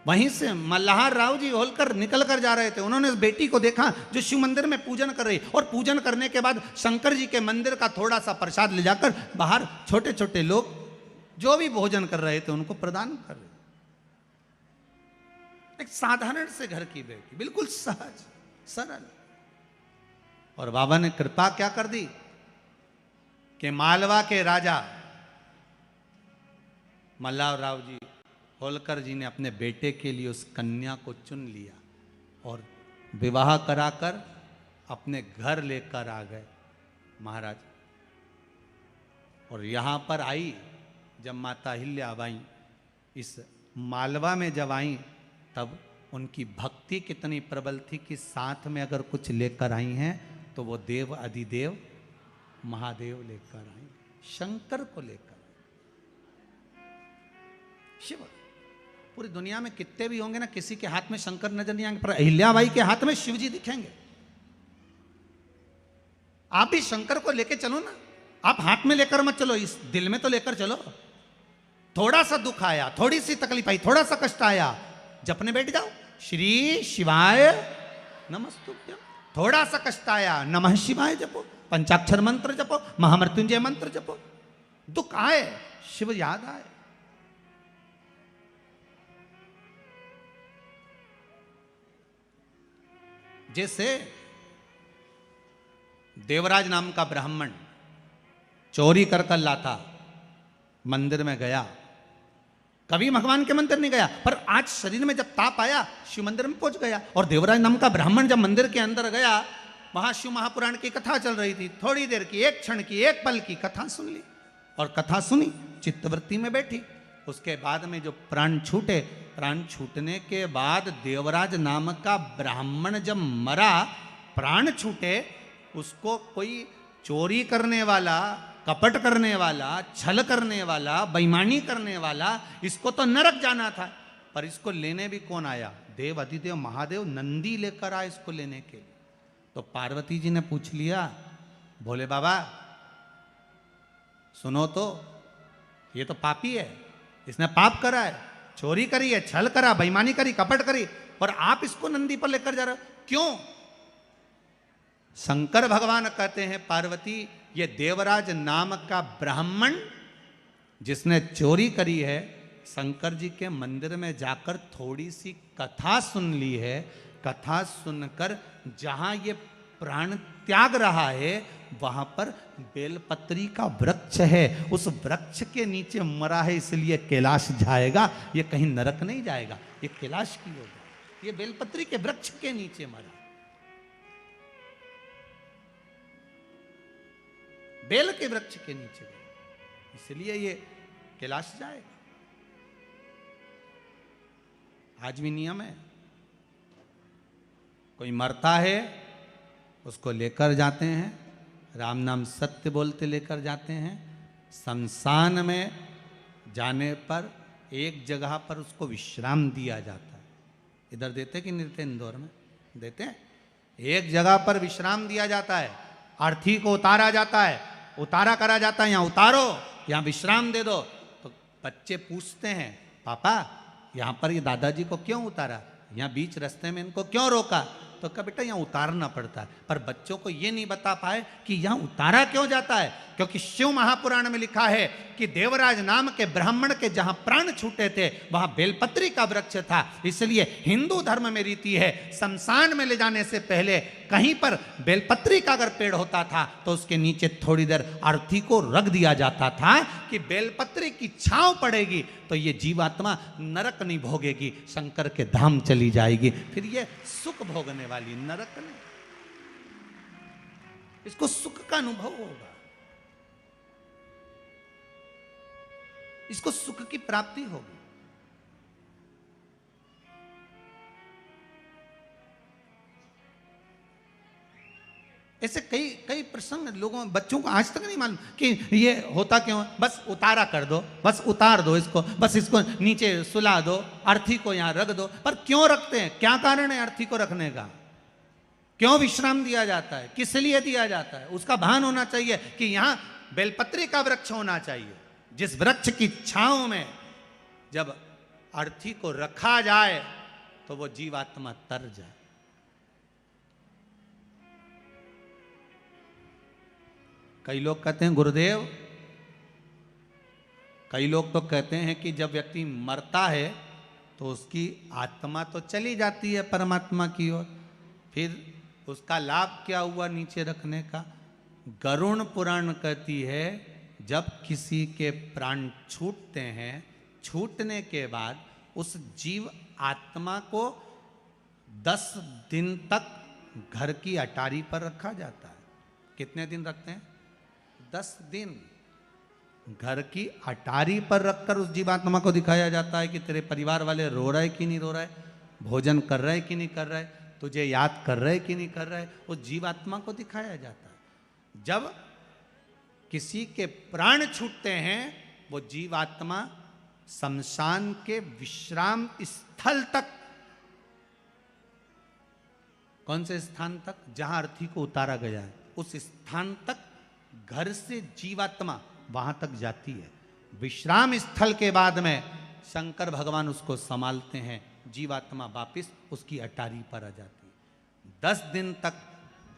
वहीं से मल्हार राव जी होलकर निकल कर जा रहे थे, उन्होंने उस बेटी को देखा जो शिव मंदिर में पूजन कर रही, और पूजन करने के बाद शंकर जी के मंदिर का थोड़ा सा प्रसाद ले जाकर बाहर छोटे छोटे लोग जो भी भोजन कर रहे थे उनको प्रदान कर रहे। एक साधारण से घर की बेटी, बिल्कुल सहज सरल, और बाबा ने कृपा क्या कर दी कि मालवा के राजा मल्हार राव जी होलकर जी ने अपने बेटे के लिए उस कन्या को चुन लिया और विवाह कराकर अपने घर लेकर आ गए महाराज। और यहाँ पर आई जब माता अहिल्याबाई इस मालवा में जब आई, तब उनकी भक्ति कितनी प्रबल थी कि साथ में अगर कुछ लेकर आई हैं तो वो देव अधिदेव महादेव लेकर आई, शंकर को लेकर। शिव पूरी दुनिया में कितने भी होंगे ना, किसी के हाथ में शंकर नजर नहीं आएंगे, पर अहिल्याबाई के हाथ में शिव जी दिखेंगे। आप भी शंकर को लेकर चलो ना, आप हाथ में लेकर मत चलो, इस दिल में तो लेकर चलो। थोड़ा सा दुख आया, थोड़ी सी तकलीफ आई, थोड़ा सा कष्ट आया, जपने बैठ जाओ श्री शिवाय नमस्तुभ्यं। थोड़ा सा कष्ट आया, नमः शिवाय जपो, पंचाक्षर मंत्र जपो, महामृत्युंजय मंत्र जपो। दुख आए शिव याद आए। जैसे देवराज नाम का ब्राह्मण चोरी कर कर लाता, मंदिर में गया, कभी भगवान के मंदिर नहीं गया, पर आज शरीर में जब ताप आया शिव मंदिर में पहुंच गया। और देवराज नाम का ब्राह्मण जब मंदिर के अंदर गया, वहां शिव महापुराण की कथा चल रही थी, थोड़ी देर की, एक क्षण की, एक पल की कथा सुन ली, और कथा सुनी, चित्तवृत्ति में बैठी। उसके बाद में जो प्राण छूटे, प्राण छूटने के बाद देवराज नाम का ब्राह्मण जब मरा, प्राण छूटे, उसको कोई चोरी करने वाला, कपट करने वाला, छल करने वाला, बेईमानी करने वाला, इसको तो नरक जाना था, पर इसको लेने भी कौन आया? देव अधिदेव महादेव नंदी लेकर आए इसको लेने के लिए। तो पार्वती जी ने पूछ लिया, भोले बाबा सुनो तो, ये तो पापी है, इसने पाप करा है, चोरी करी है, छल करा, बेईमानी करी, कपट करी, और आप इसको नंदी पर लेकर जा रहे हो, क्यों? शंकर भगवान कहते हैं पार्वती, ये देवराज नाम का ब्राह्मण जिसने चोरी करी है, शंकर जी के मंदिर में जाकर थोड़ी सी कथा सुन ली है, कथा सुनकर जहां ये प्राण त्याग रहा है वहां पर बेलपत्री का वृक्ष है, उस वृक्ष के नीचे मरा है, इसलिए कैलाश जाएगा, ये कहीं नरक नहीं जाएगा, ये कैलाश की होगा, ये बेलपत्री के वृक्ष के नीचे मरा, बेल के वृक्ष के नीचे। इसलिए ये कैलाश जाएगा। आज भी नियम है, कोई मरता है उसको लेकर जाते हैं, राम नाम सत्य बोलते लेकर जाते हैं। शमशान में जाने पर एक जगह पर उसको विश्राम दिया जाता है। इधर देते कि नहीं देते? इंदौर में देते हैं। एक जगह पर विश्राम दिया जाता है, अर्थी को उतारा जाता है, उतारा करा जाता है, यहाँ उतारो, यहाँ विश्राम दे दो। तो बच्चे पूछते हैं, पापा यहाँ पर ये दादाजी को क्यों उतारा, यहाँ बीच रास्ते में इनको क्यों रोका? तो कहा बेटा यहाँ उतारना पड़ता है। पर बच्चों को ये नहीं बता पाए कि यहाँ उतारा क्यों जाता है, क्योंकि शिव महापुराण में लिखा है कि देवराज नाम के ब्राह्मण के जहां प्राण छूटे थे वहां बेलपत्री का वृक्ष था। इसलिए हिंदू धर्म में रीति है, शमशान में ले जाने से पहले कहीं पर बेलपत्री का अगर पेड़ होता था तो उसके नीचे थोड़ी देर अर्थी को रख दिया जाता था कि बेलपत्री की छांव पड़ेगी तो ये जीवात्मा नरक नहीं भोगेगी, शंकर के धाम चली जाएगी। फिर ये सुख भोगने वाली, नरक नहीं, इसको सुख का अनुभव होगा, इसको सुख की प्राप्ति होगी। ऐसे कई कई प्रसंग लोगों बच्चों को आज तक नहीं मालूम कि ये होता क्यों है। बस उतारा कर दो, बस उतार दो इसको, बस इसको नीचे सुला दो, अर्थी को यहां रख दो। पर क्यों रखते हैं, क्या कारण है अर्थी को रखने का, क्यों विश्राम दिया जाता है, किस लिए दिया जाता है? उसका भान होना चाहिए कि यहां बेलपत्री का वृक्ष होना चाहिए, जिस वृक्ष की छांव में जब अर्थी को रखा जाए तो वो जीवात्मा तर जाए। कई लोग कहते हैं गुरुदेव, कई लोग तो कहते हैं कि जब व्यक्ति मरता है तो उसकी आत्मा तो चली जाती है परमात्मा की ओर, फिर उसका लाभ क्या हुआ नीचे रखने का? गरुड़ पुराण कहती है जब किसी के प्राण छूटते हैं, छूटने के बाद उस जीव आत्मा को 10 दिन तक घर की अटारी पर रखा जाता है। कितने दिन रखते हैं? 10 दिन घर की अटारी पर रखकर उस जीवात्मा को दिखाया जाता है कि तेरे परिवार वाले रो रहे कि नहीं रो रहे, भोजन कर रहे कि नहीं कर रहे, तुझे याद कर रहे कि नहीं कर रहे, उस जीवात्मा को दिखाया जाता है। जब किसी के प्राण छूटते हैं वो जीवात्मा शमशान के विश्राम स्थल तक, कौन से स्थान तक? जहां अर्थी को उतारा गया है उस स्थान तक घर से जीवात्मा वहां तक जाती है। विश्राम स्थल के बाद में शंकर भगवान उसको संभालते हैं, जीवात्मा वापिस उसकी अटारी पर आ जाती है। 10 दिन तक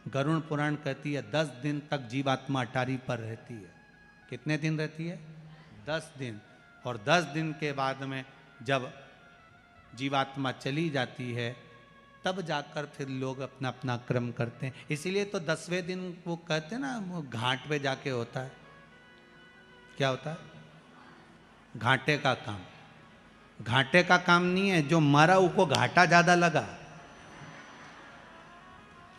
गरुड़ पुराण कहती है 10 दिन तक जीवात्मा अटारी पर रहती है। कितने दिन रहती है? 10 दिन। और 10 दिन के बाद में जब जीवात्मा चली जाती है तब जाकर फिर लोग अपना अपना क्रम करते हैं। इसीलिए तो 10वें दिन वो कहते हैं ना, वो घाट पे जाके होता है। क्या होता है? घाटे का काम। घाटे का काम नहीं है, जो मरा उसको घाटा ज्यादा लगा,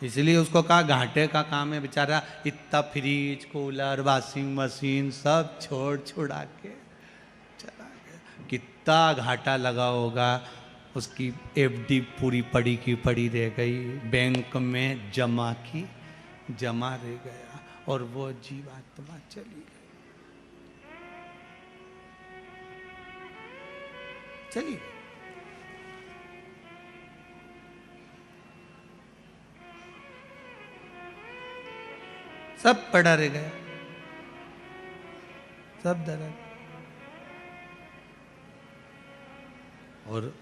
इसलिए उसको कहा घाटे का काम है। बेचारा इतना फ्रिज, कूलर, वॉशिंग मशीन सब छोड़ छुड़ा के चला गया। कितना घाटा लगा होगा, उसकी एफडी पूरी पड़ी की पड़ी रह गई, बैंक में जमा की जमा रह गया और वो जीवात्मा चली गई, चली गई। सब पड़ा रह गया, सब दर्द। और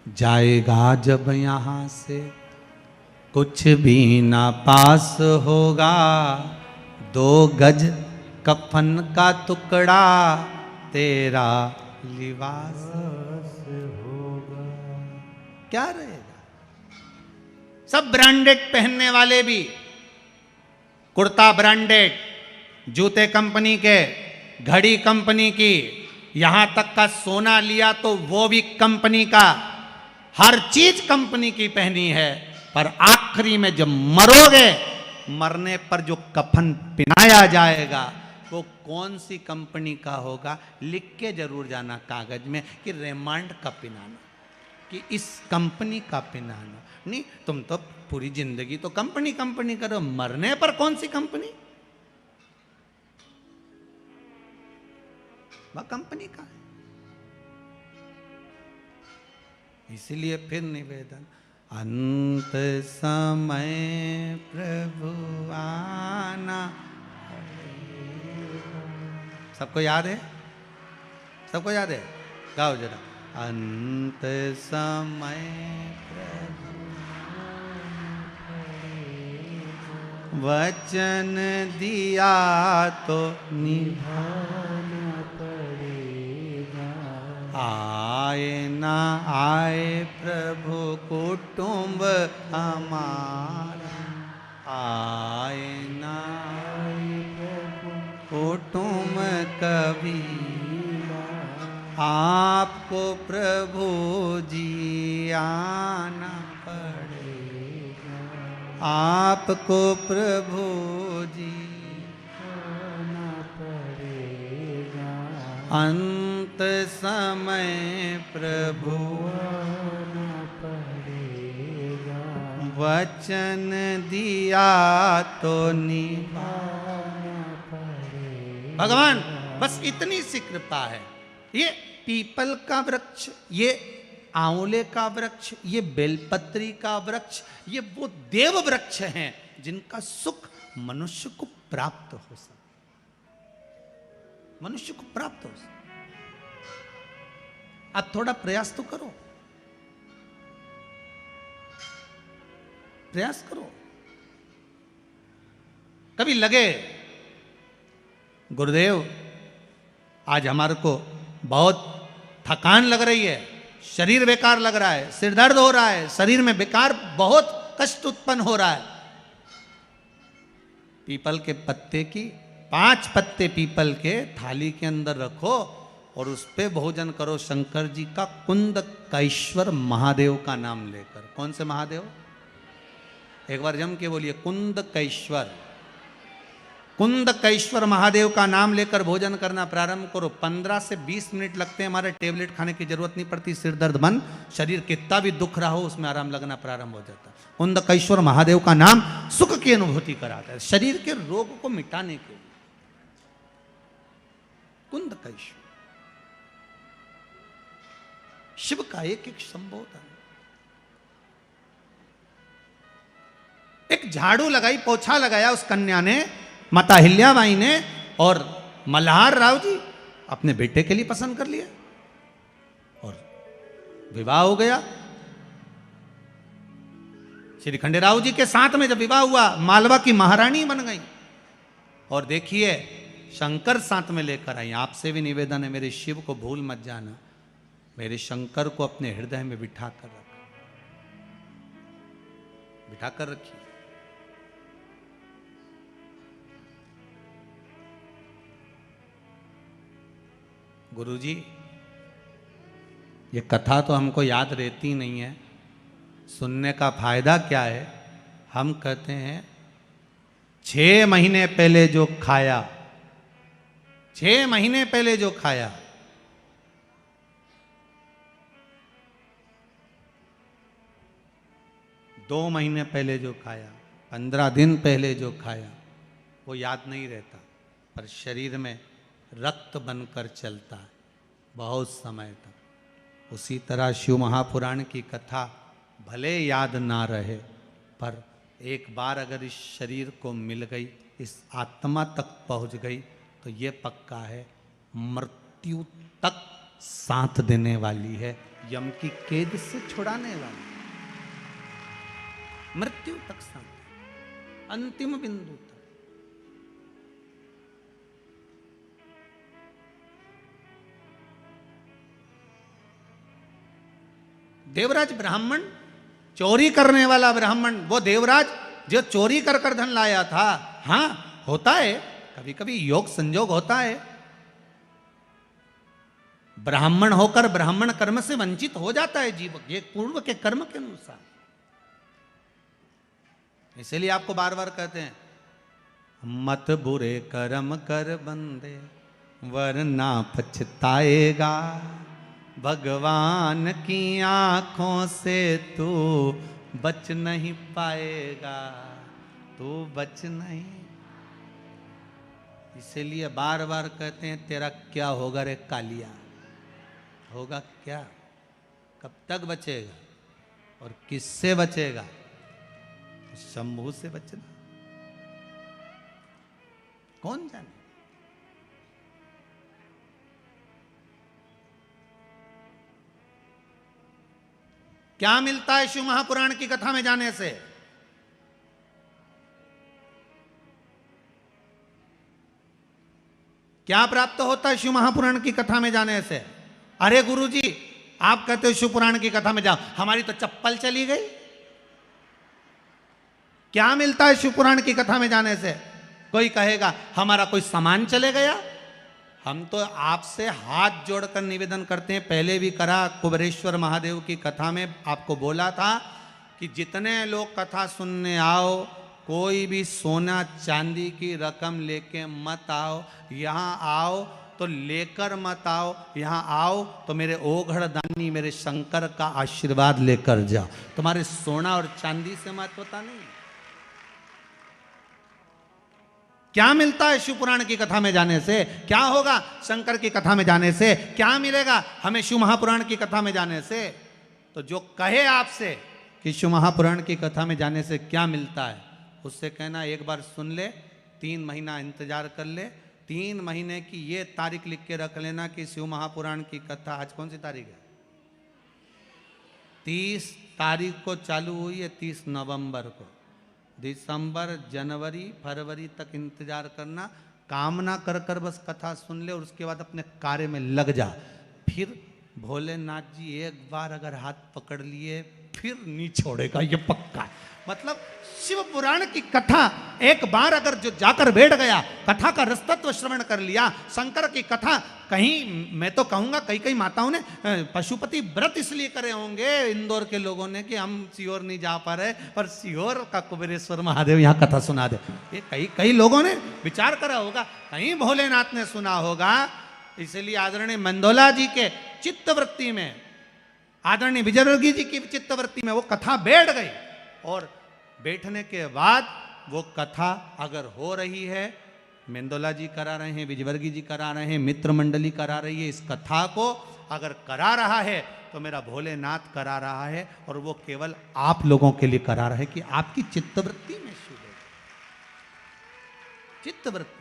जाएगा जब यहाँ से कुछ भी ना पास होगा, 2 गज कफन का टुकड़ा तेरा लिबास होगा। क्या रहेगा? सब ब्रांडेड पहनने वाले भी, कुर्ता ब्रांडेड, जूते कंपनी के, घड़ी कंपनी की, यहां तक का सोना लिया तो वो भी कंपनी का, हर चीज कंपनी की पहनी है। पर आखिरी में जब मरोगे, मरने पर जो कफन पहनाया जाएगा वो कौन सी कंपनी का होगा लिख के जरूर जाना कागज में कि रेमांड का पिनाना, कि इस कंपनी का पिनाना। नहीं, तुम तो पूरी जिंदगी तो कंपनी कंपनी करो, मरने पर कौन सी कंपनी, वह कंपनी का है। इसीलिए फिर निवेदन, अंत समय प्रभु आना। सबको याद है, सबको याद है, गाओ जरा। अंत समय प्रभु वचन दिया तो निभाना पड़ेगा। आए ना आए प्रभु कुटुंब हमारा, आए ना आए प्रभु कुटुंब कबीरा, आपको प्रभु जी आना पड़ेगा, आपको प्रभु जी आना पड़ेगा। अंत समय प्रभु आना पड़ेगा, वचन दिया तो निभाना पड़ेगा। भगवान बस इतनी सी कृपा है। ये पीपल का वृक्ष, ये आंवले का वृक्ष, ये बेलपत्री का वृक्ष, ये वो देव वृक्ष हैं जिनका सुख मनुष्य को प्राप्त हो सके, मनुष्य को प्राप्त हो सके। आप थोड़ा प्रयास तो करो, प्रयास करो। कभी लगे गुरुदेव आज हमारे को बहुत थकान लग रही है, शरीर बेकार लग रहा है, सिर दर्द हो रहा है, शरीर में बेकार बहुत कष्ट उत्पन्न हो रहा है। पीपल के पत्ते की 5 पत्ते पीपल के थाली के अंदर रखो और उस पे भोजन करो शंकर जी का कुंदकेश्वर महादेव का नाम लेकर। कौन से महादेव? एक बार जम के बोलिए, कुंदकेश्वर। कुंदकेश्वर महादेव का नाम लेकर भोजन करना प्रारंभ करो। 15 से 20 मिनट लगते हैं, हमारे टेबलेट खाने की जरूरत नहीं पड़ती। सिर दर्द बंद, शरीर कितना भी दुख रहा हो उसमें आराम लगना प्रारंभ हो जाता है। कुंदकेश्वर महादेव का नाम सुख की अनुभूति कराता है, शरीर के रोग को मिटाने के लिए। कुंदकेश्वर शिव का एक एक संबोधन। एक झाड़ू लगाई, पोछा लगाया उस कन्या ने, माता हिल्याबाई ने, और मल्हार राव जी अपने बेटे के लिए पसंद कर लिया और विवाह हो गया। श्री खंडेराव जी के साथ में जब विवाह हुआ, मालवा की महारानी बन गई। और देखिए शंकर साथ में लेकर आई। आपसे भी निवेदन है, मेरे शिव को भूल मत जाना, मेरे शंकर को अपने हृदय में बिठा कर रखो, बिठा कर रखिए। गुरुजी ये कथा तो हमको याद रहती नहीं है, सुनने का फायदा क्या है? हम कहते हैं 6 महीने पहले जो खाया, 6 महीने पहले जो खाया, 2 महीने पहले जो खाया, 15 दिन पहले जो खाया, वो याद नहीं रहता, पर शरीर में रक्त बनकर चलता है बहुत समय तक। उसी तरह शिव महापुराण की कथा भले याद ना रहे, पर एक बार अगर इस शरीर को मिल गई, इस आत्मा तक पहुंच गई, तो ये पक्का है मृत्यु तक साथ देने वाली है, यम की कैद से छुड़ाने वाली, मृत्यु तक साथ, अंतिम बिंदु तक। देवराज ब्राह्मण, चोरी करने वाला ब्राह्मण, वो देवराज जो चोरी कर कर धन लाया था। हाँ होता है, कभी कभी योग संजोग होता है, ब्राह्मण होकर ब्राह्मण कर्म से वंचित हो जाता है जीव, ये पूर्व के कर्म के अनुसार। इसलिए आपको बार बार कहते हैं मत बुरे कर्म कर बंदे वरना पछताएगा, भगवान की आंखों से तू बच नहीं पाएगा, तू बच नहीं। इसीलिए बार बार कहते हैं तेरा क्या होगा रे कालिया, होगा क्या, कब तक बचेगा और किससे बचेगा? शंभू से बचना, कौन जाने। क्या मिलता है शिव महापुराण की कथा में जाने से? क्या प्राप्त होता है शिव महापुराण की कथा में जाने से? अरे गुरुजी आप कहते हो शिव पुराण की कथा में जाओ, हमारी तो चप्पल चली गई। क्या मिलता है शिव पुराण की कथा में जाने से? कोई कहेगा हमारा कोई सामान चले गया। हम तो आपसे हाथ जोड़कर निवेदन करते हैं, पहले भी करा, कुबेरेश्वर महादेव की कथा में आपको बोला था कि जितने लोग कथा सुनने आओ, कोई भी सोना चांदी की रकम लेके मत आओ। यहाँ आओ तो लेकर मत आओ, यहाँ आओ तो मेरे ओघड़ दानी मेरे शंकर का आशीर्वाद लेकर जाओ। तुम्हारे सोना और चांदी से महत्वता नहीं। क्या मिलता है शिव पुराण की कथा में जाने से? क्या होगा शंकर की कथा में जाने से? क्या मिलेगा हमें शिव महापुराण की कथा में जाने से? तो जो कहे आपसे कि शिव महापुराण की कथा में जाने से क्या मिलता है, उससे कहना एक बार सुन ले, 3 महीना इंतजार कर ले, 3 महीने की ये तारीख लिख के रख लेना कि शिव महापुराण की कथा, आज कौन सी तारीख है? 30 तारीख को चालू हुई है, 30 नवंबर को। दिसंबर, जनवरी, फरवरी तक इंतजार करना, कामना कर कर बस कथा सुन ले और उसके बाद अपने कार्य में लग जा। फिर भोलेनाथ जी एक बार अगर हाथ पकड़ लिए फिर नहीं छोड़ेगा, ये पक्का है। मतलब शिव पुराण की कथा एक बार अगर जो जाकर बैठ गया, कथा का रसतत्व श्रवण कर लिया, शंकर की कथा, कहीं मैं तो कहूंगा कई कई माताओं ने पशुपति व्रत इसलिए करे होंगे इंदौर के लोगों ने कि हम सीहोर नहीं जा पा रहे, पर सीहोर का कुबेरेश्वर महादेव यहाँ कथा सुना दे। ये कई कई लोगों ने विचार करा होगा, कहीं भोलेनाथ ने सुना होगा। इसलिए आदरणीय मंदोला जी के चित्तवृत्ति में, आदरणीय विजयवर्गीय जी की चित्तवृत्ति में वो कथा बैठ गई, और बैठने के बाद वो कथा अगर हो रही है, मेंदोला जी करा रहे हैं, विजयवर्गीय जी करा रहे हैं, मित्र मंडली करा रही है, इस कथा को अगर करा रहा है तो मेरा भोलेनाथ करा रहा है, और वो केवल आप लोगों के लिए करा रहा है कि आपकी चित्तवृत्ति में शिव है। चित्तवृत्ति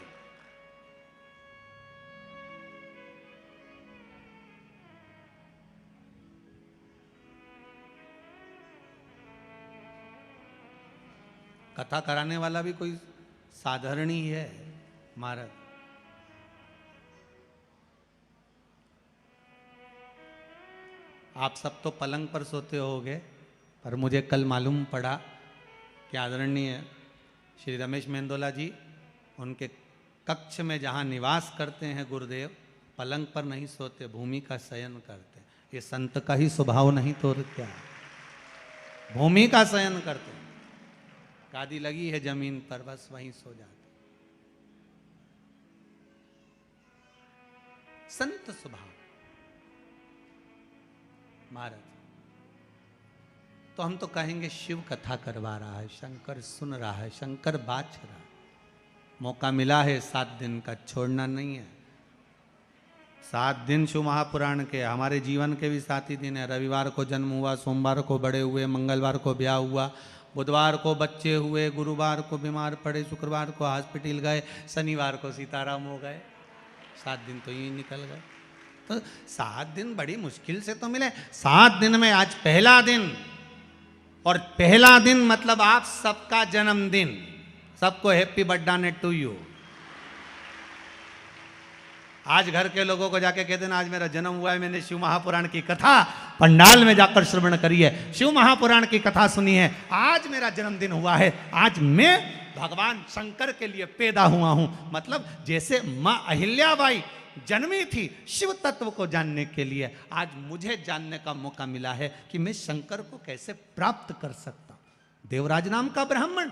कथा कराने वाला भी कोई साधारण ही है महाराज। आप सब तो पलंग पर सोते होगे, पर मुझे कल मालूम पड़ा कि आदरणीय श्री रमेश मेंदोला जी, उनके कक्ष में जहाँ निवास करते हैं गुरुदेव, पलंग पर नहीं सोते, भूमि का शयन करते। ये संत का ही स्वभाव नहीं तो क्या, भूमि का शयन करते। गादी लगी है जमीन पर, बस वहीं सो जाते। संत स्वभाव महाराज। तो हम तो कहेंगे शिव कथा करवा रहा है, शंकर सुन रहा है, शंकर बाच रहा है। मौका मिला है 7 दिन का, छोड़ना नहीं है। 7 दिन शिव महापुराण के, हमारे जीवन के भी 7 ही दिन है। रविवार को जन्म हुआ, सोमवार को बड़े हुए, मंगलवार को ब्याह हुआ, बुधवार को बच्चे हुए, गुरुवार को बीमार पड़े, शुक्रवार को हॉस्पिटल गए, शनिवार को सीताराम हो गए। 7 दिन तो यूं निकल गए। तो 7 दिन बड़ी मुश्किल से तो मिले। 7 दिन में आज पहला दिन, और पहला दिन मतलब आप सबका जन्मदिन। सबको हैप्पी बर्थडे टू यू। आज घर के लोगों को जाके कह देना आज मेरा जन्म हुआ है, मैंने शिव महापुराण की कथा पंडाल में जाकर श्रवण करी है, शिव महापुराण की कथा सुनी है, आज मेरा जन्मदिन हुआ है, आज मैं भगवान शंकर के लिए पैदा हुआ हूं। मतलब जैसे मां अहिल्याबाई जन्मी थी शिव तत्व को जानने के लिए, आज मुझे जानने का मौका मिला है कि मैं शंकर को कैसे प्राप्त कर सकता हूं। देवराज नाम का ब्राह्मण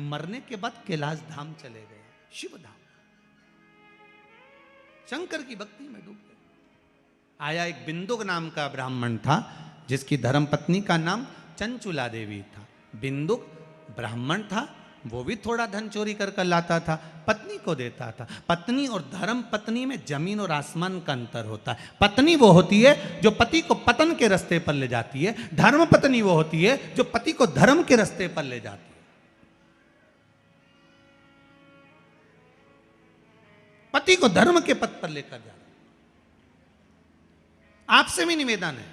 मरने के बाद कैलाश धाम चले गए। शिव धाम। शंकर की भक्ति में डूब गए। आया एक बिंदुक नाम का ब्राह्मण था जिसकी धर्मपत्नी का नाम चंचुला देवी था। बिंदुक ब्राह्मण था, वो भी थोड़ा धन चोरी कर कर लाता था, पत्नी को देता था। पत्नी और धर्म पत्नी में जमीन और आसमान का अंतर होता है। पत्नी वो होती है जो पति को पतन के रास्ते पर ले जाती है, धर्म पत्नी वो होती है जो पति को धर्म के रास्ते पर ले जाती है। पति को धर्म के पथ पर लेकर जा रहा है। आपसे भी निवेदन है,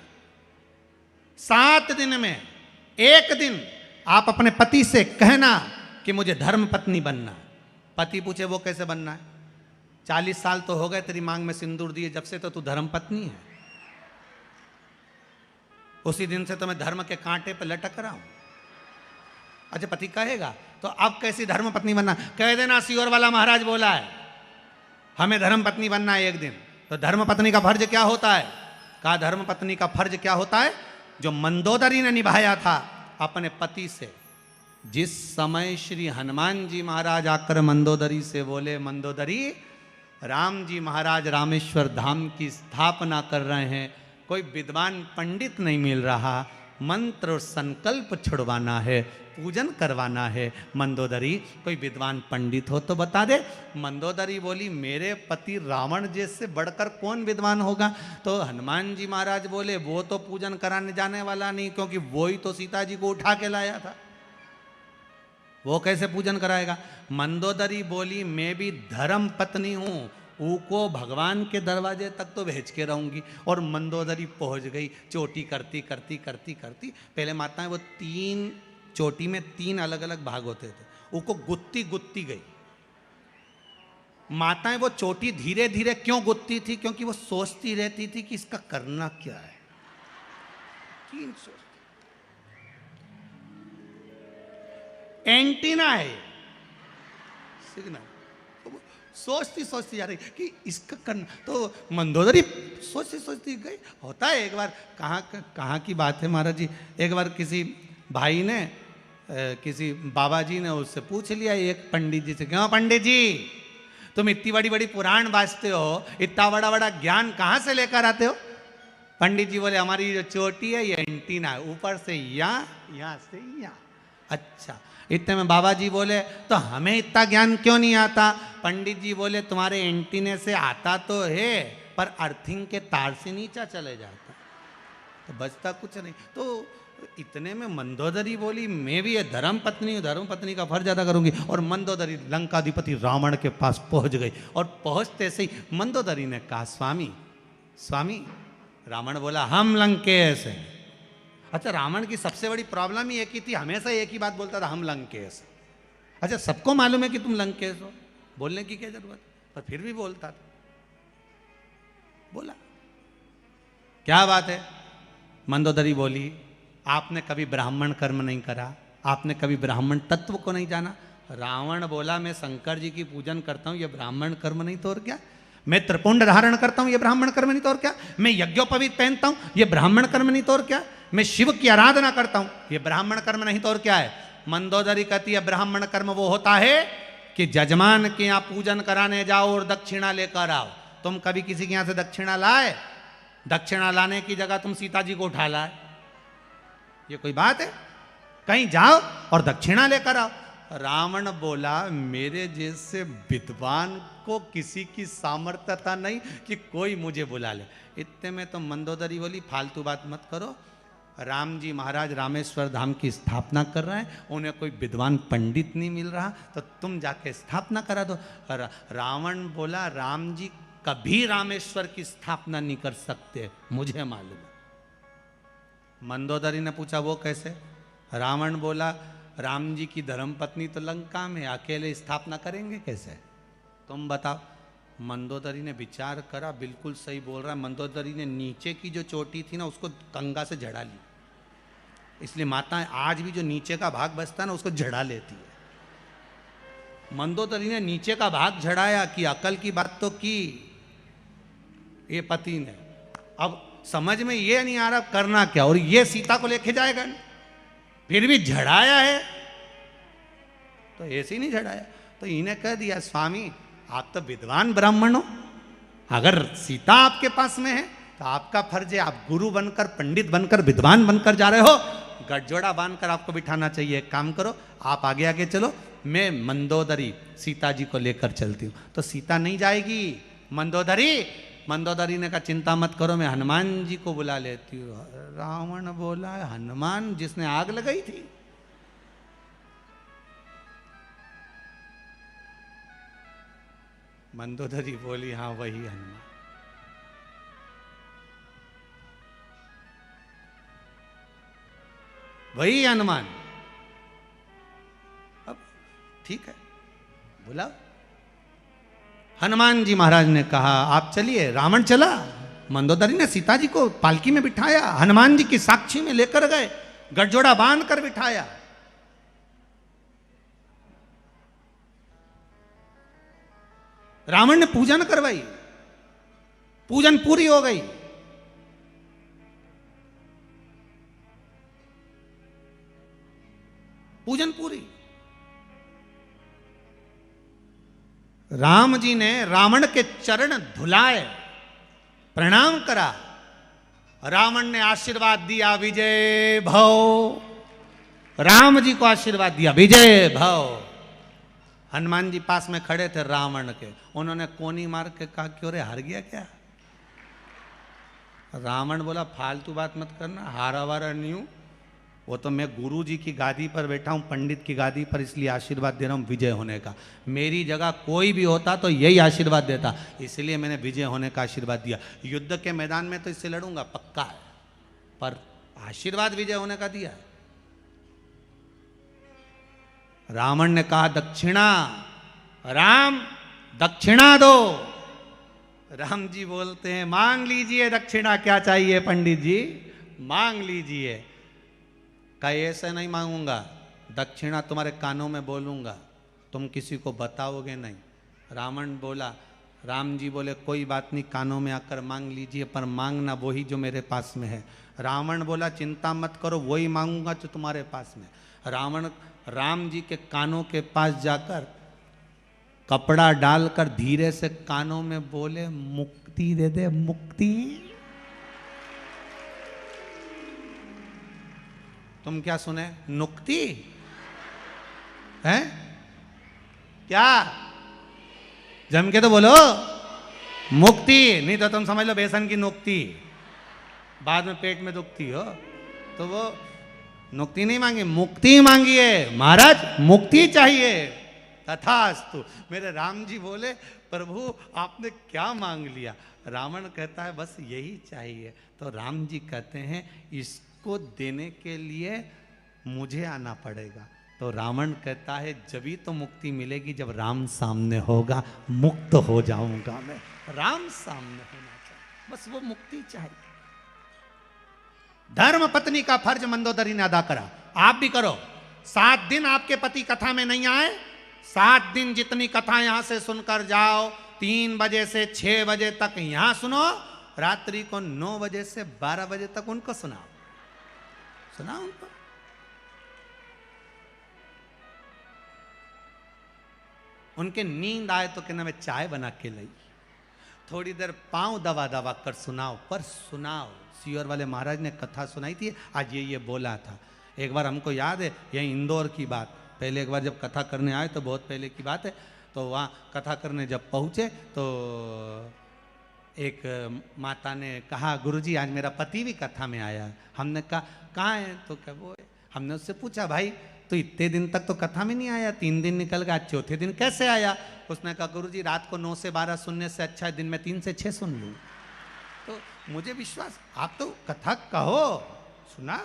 7 दिन में 1 दिन आप अपने पति से कहना कि मुझे धर्म पत्नी बनना है। पति पूछे वो कैसे बनना है? 40 साल तो हो गए तेरी मांग में सिंदूर दिए जब से, तो तू धर्म पत्नी है। उसी दिन से तो मैं धर्म के कांटे पर लटक रहा हूं। अच्छा, पति कहेगा तो अब कैसी धर्म पत्नी बनना? कह देना सीहोर वाला महाराज बोला है हमें धर्म पत्नी बनना है 1 दिन। तो धर्म पत्नी का फर्ज क्या होता है? कहा धर्म पत्नी का फर्ज क्या होता है? जो मंदोदरी ने निभाया था अपने पति से। जिस समय श्री हनुमान जी महाराज आकर मंदोदरी से बोले, मंदोदरी राम जी महाराज रामेश्वर धाम की स्थापना कर रहे हैं, कोई विद्वान पंडित नहीं मिल रहा, मंत्र और संकल्प छुड़वाना है, पूजन करवाना है। मंदोदरी कोई विद्वान पंडित हो तो बता दे। मंदोदरी बोली मेरे पति रावण जैसे बढ़कर कौन विद्वान होगा? तो हनुमान जी महाराज बोले वो तो पूजन कराने जाने वाला नहीं, क्योंकि वो ही तो सीता जी को उठा के लाया था, वो कैसे पूजन कराएगा? मंदोदरी बोली मैं भी धर्म पत्नी हूं, को भगवान के दरवाजे तक तो भेज के रहूंगी। और मंदोदरी पहुंच गई। चोटी करती करती करती करती, पहले माताएं वो 3 चोटी में 3 अलग अलग भाग होते थे, उसको गुत्ती गुत्ती गई। माताएं वो चोटी धीरे धीरे क्यों गुत्ती थी? क्योंकि वो सोचती रहती थी कि इसका करना क्या है। 3 एंटीना है, सिग्नल। सोचती सोचती जा रही कि इसका करना। तो मंदोदरी सोचती सोचती गई। होता है एक बार, कहाँ की बात है महाराज जी, एक बार किसी भाई ने किसी बाबा जी ने उससे पूछ लिया एक पंडित जी से, क्यों पंडित जी तुम इतनी बड़ी बड़ी पुराण बाजते हो, इतना बड़ा बड़ा ज्ञान कहाँ से लेकर आते हो? पंडित जी बोले हमारी जो चोटी है ये एंटीना है, ऊपर से यहाँ से यहाँ। अच्छा, इतने में बाबा जी बोले तो हमें इतना ज्ञान क्यों नहीं आता? पंडित जी बोले तुम्हारे एंटीने से आता तो है, पर अर्थिंग के तार से नीचा चले जाता, तो बचता कुछ नहीं। तो इतने में मंदोदरी बोली मैं भी ये धर्म पत्नी हूँ, धर्म पत्नी का फर्ज अदा करूंगी। और मंदोदरी लंकाधिपति रावण के पास पहुंच गई। और पहुंचते से ही मंदोदरी ने कहा स्वामी स्वामी। रावण बोला हम लंकेश हैं। अच्छा, रावण की सबसे बड़ी प्रॉब्लम ही एक ही थी, हमेशा एक ही बात बोलता था हम लंकेश। अच्छा, सबको मालूम है कि तुम लंकेश हो, बोलने की क्या जरूरत, पर फिर भी बोलता था। बोला क्या बात है? मंदोदरी बोली आपने कभी ब्राह्मण कर्म नहीं करा, आपने कभी ब्राह्मण तत्व को नहीं जाना। रावण बोला मैं शंकर जी की पूजन करता हूं, ये ब्राह्मण कर्म नहीं तो और क्या? मैं त्रिपुंड धारण करता हूं, ये ब्राह्मण कर्म नहीं तो और क्या? मैं यज्ञोपवीत पहनता हूं, ये ब्राह्मण कर्म नहीं तो और क्या? मैं शिव की आराधना करता हूं, ये ब्राह्मण कर्म नहीं तो और क्या है? मंदोदरी कहती है ब्राह्मण कर्म वो होता है कि जजमान के यहाँ पूजन कराने जाओ और दक्षिणा लेकर आओ। तुम कभी किसी के यहाँ से दक्षिणा लाए? दक्षिणा लाने की जगह तुम सीता जी को उठा लाए, ये कोई बात है? कहीं जाओ और दक्षिणा लेकर आओ। रावण बोला मेरे जैसे विद्वान को किसी की सामर्थ्यता नहीं कि कोई मुझे बुला ले। इतने में तो मंदोदरी बोली फालतू बात मत करो, राम जी महाराज रामेश्वर धाम की स्थापना कर रहे हैं, उन्हें कोई विद्वान पंडित नहीं मिल रहा, तो तुम जाके स्थापना करा दो। रावण बोला राम जी कभी रामेश्वर की स्थापना नहीं कर सकते, मुझे मालूम है। मंदोदरी ने पूछा वो कैसे? रावण बोला राम जी की धर्मपत्नी तो लंका में, अकेले स्थापना करेंगे कैसे? तुम बताओ। मंदोदरी ने विचार करा, बिल्कुल सही बोल रहा है। मंदोदरी ने नीचे की जो चोटी थी ना उसको कंगा से झड़ा ली, इसलिए माताएं आज भी जो नीचे का भाग बचता है ना उसको झड़ा लेती है। मंदोदरी ने नीचे का भाग झड़ाया कि अकल की बात तो की ये पति ने, अब समझ में ये नहीं आ रहा करना क्या, और ये सीता को लेके जाएगा नहीं, फिर भी झड़ाया है तो ऐसे ही नहीं झड़ाया। तो इन्हें कह दिया, स्वामी आप तो विद्वान ब्राह्मण हो, अगर सीता आपके पास में है तो आपका फर्ज है, आप गुरु बनकर, पंडित बनकर, विद्वान बनकर जा रहे हो, गठजोड़ा बांधकर आपको बिठाना चाहिए। एक काम करो, आप आगे आगे चलो, मैं मंदोदरी सीता जी को लेकर चलती हूँ। तो सीता नहीं जाएगी, मंदोदरी ने कहा चिंता मत करो, मैं हनुमान जी को बुला लेती हूँ। रावण बोला, हनुमान जिसने आग लगाई थी? मंदोदरी बोली, हाँ वही हनुमान। वही हनुमान। अब ठीक है, बुलाओ। हनुमान जी महाराज ने कहा आप चलिए। रावण चला, मंदोदरी ने सीता जी को पालकी में बिठाया, हनुमान जी की साक्षी में लेकर गए, गठजोड़ा बांध कर बिठाया। रावण ने पूजन करवाई, पूजन पूरी हो गई। पूजन पूरी। राम जी ने रावण के चरण धुलाए, प्रणाम करा। रावण ने आशीर्वाद दिया, विजय भव। राम जी को आशीर्वाद दिया, विजय भव। हनुमान जी पास में खड़े थे रावण के, उन्होंने कोनी मार के कहा क्यों रे, हार गया क्या? रावण बोला फालतू बात मत करना, हारा वारा नहीं हूं, वो तो मैं गुरु जी की गादी पर बैठा हूं, पंडित की गादी पर, इसलिए आशीर्वाद दे रहा हूं विजय होने का। मेरी जगह कोई भी होता तो यही आशीर्वाद देता, इसलिए मैंने विजय होने का आशीर्वाद दिया। युद्ध के मैदान में तो इससे लड़ूंगा पक्का है, पर आशीर्वाद विजय होने का दिया। रावण ने कहा दक्षिणा, राम दक्षिणा दो। राम जी बोलते हैं मांग लीजिए दक्षिणा, क्या चाहिए पंडित जी, मांग लीजिए। कहा ऐसे नहीं मांगूंगा, दक्षिणा तुम्हारे कानों में बोलूंगा, तुम किसी को बताओगे नहीं। रावण बोला, राम जी बोले कोई बात नहीं, कानों में आकर मांग लीजिए, पर मांगना वही जो मेरे पास में है। रावण बोला चिंता मत करो, वही मांगूंगा जो तुम्हारे पास में। रावण राम जी के कानों के पास जाकर कपड़ा डालकर धीरे से कानों में बोले, मुक्ति दे दे, मुक्ति। तुम क्या सुने, नुक्ति है क्या? जम के तो बोलो मुक्ति, नहीं तो तुम समझ लो बेसन की नुक्ति, बाद में पेट में दुखती हो। तो वो नुक्ति नहीं मांगी, मुक्ति मांगी है। महाराज मुक्ति चाहिए, तथास्तु। मेरे राम जी बोले प्रभु आपने क्या मांग लिया? रावण कहता है बस यही चाहिए। तो राम जी कहते हैं इसको देने के लिए मुझे आना पड़ेगा। तो रावण कहता है जभी तो मुक्ति मिलेगी जब राम सामने होगा, मुक्त हो जाऊंगा मैं। राम सामने होना चाहिए, बस वो मुक्ति चाहिए। धर्म पत्नी का फर्ज मंदोदरी ने अदा करा, आप भी करो। 7 दिन आपके पति कथा में नहीं आए, 7 दिन जितनी कथा यहां से सुनकर जाओ, 3 बजे से 6 बजे तक यहां सुनो, रात्रि को 9 बजे से 12 बजे तक उनको सुनाओ, सुनाओ उनको। उनके नींद आए तो कहना मैं चाय बना के लाई, थोड़ी देर पांव दबा दबा कर सुनाओ, पर सुनाओ। सीहोर वाले महाराज ने कथा सुनाई थी, आज ये बोला था। एक बार हमको याद है, यही इंदौर की बात, पहले एक बार जब कथा करने आए तो बहुत पहले की बात है, तो वहाँ कथा करने जब पहुँचे तो एक माता ने कहा गुरुजी आज मेरा पति भी कथा में आया। हमने कहा कहाँ है? तो क्या वो है। हमने उससे पूछा भाई तो इतने दिन तक तो कथा में नहीं आया, 3 दिन निकल गया, चौथे दिन कैसे आया? उसने कहा गुरुजी रात को 9 से 12 सुनने से अच्छा है दिन में 3 से 6 सुन लूँ। तो मुझे विश्वास, आप तो कथा कहो, सुना,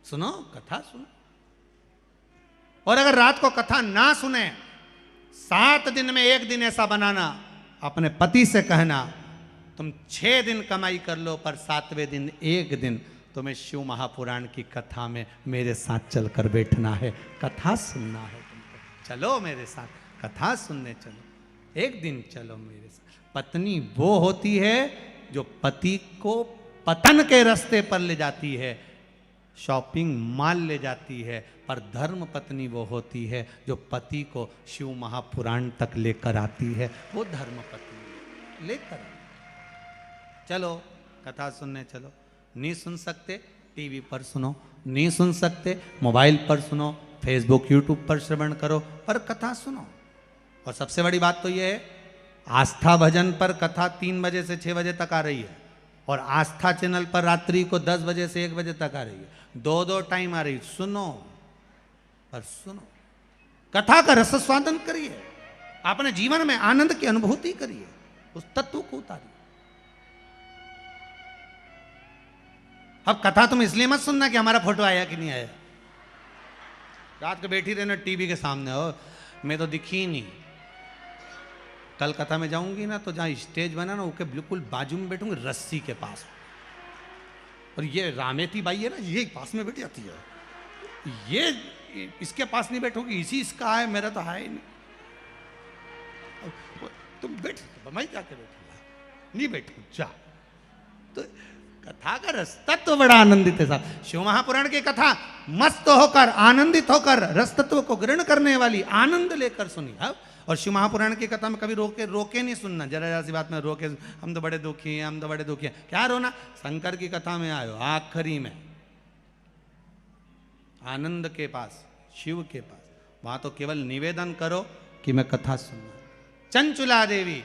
सुनो, कथा सुनो। और अगर रात को कथा ना सुने, 7 दिन में 1 दिन ऐसा बनाना, अपने पति से कहना तुम 6 दिन कमाई कर लो, पर 7वें दिन 1 दिन तुम्हें शिव महापुराण की कथा में मेरे साथ चलकर बैठना है, कथा सुनना है तुमको। चलो मेरे साथ कथा सुनने चलो, 1 दिन चलो मेरे साथ। पत्नी वो होती है जो पति को पतन के रास्ते पर ले जाती है, शॉपिंग मॉल ले जाती है, पर धर्म पत्नी वो होती है जो पति को शिव महापुराण तक लेकर आती है। वो धर्म पत्नी लेकर चलो, कथा सुनने चलो। नहीं सुन सकते टीवी पर सुनो, नहीं सुन सकते मोबाइल पर सुनो, फेसबुक यूट्यूब पर श्रवण करो, पर कथा सुनो। और सबसे बड़ी बात तो ये है, आस्था भजन पर कथा 3 बजे से 6 बजे तक आ रही है, और आस्था चैनल पर रात्रि को 10 बजे से 1 बजे तक आ रही है। 2 टाइम आ रही। सुनो, पर सुनो, कथा का रस स्वादन करिए, अपने जीवन में आनंद की अनुभूति करिए, उस तत्व को उतारिए। अब कथा तुम इसलिए मत सुनना कि हमारा फोटो आया कि नहीं आया। रात को बैठी रहना टीवी के सामने, हो मैं तो दिखी ही नहीं। कल कथा में जाऊंगी ना, तो जहां स्टेज बना ना, उसके बिल्कुल बाजू में बैठूंगी, रस्सी के पास। और ये रामेती बाई है ना, ये पास में बैठ जाती है। ये इसके पास नहीं बैठोगी, इसी इसका है, मेरा तो है ही नहीं। तुम बैठ, मैं क्या कर बैठूंगा, नहीं बैठू जा। तो कथा का रस तत्व बड़ा आनंदित है साहब। शिव महापुराण की कथा मस्त होकर, आनंदित होकर, रस तत्व को ग्रहण करने वाली, आनंद लेकर सुनी। हाँ? और शिव महापुराण की कथा में कभी रोके नहीं सुनना। जरा सी बात में रोके, हम तो बड़े दुखी हैं, हम तो बड़े दुखी हैं। क्या रोना, शंकर की कथा में आयो, आखिरी में आनंद के पास, शिव के पास, वहां तो केवल निवेदन करो कि मैं कथा सुनना। चंचुला देवी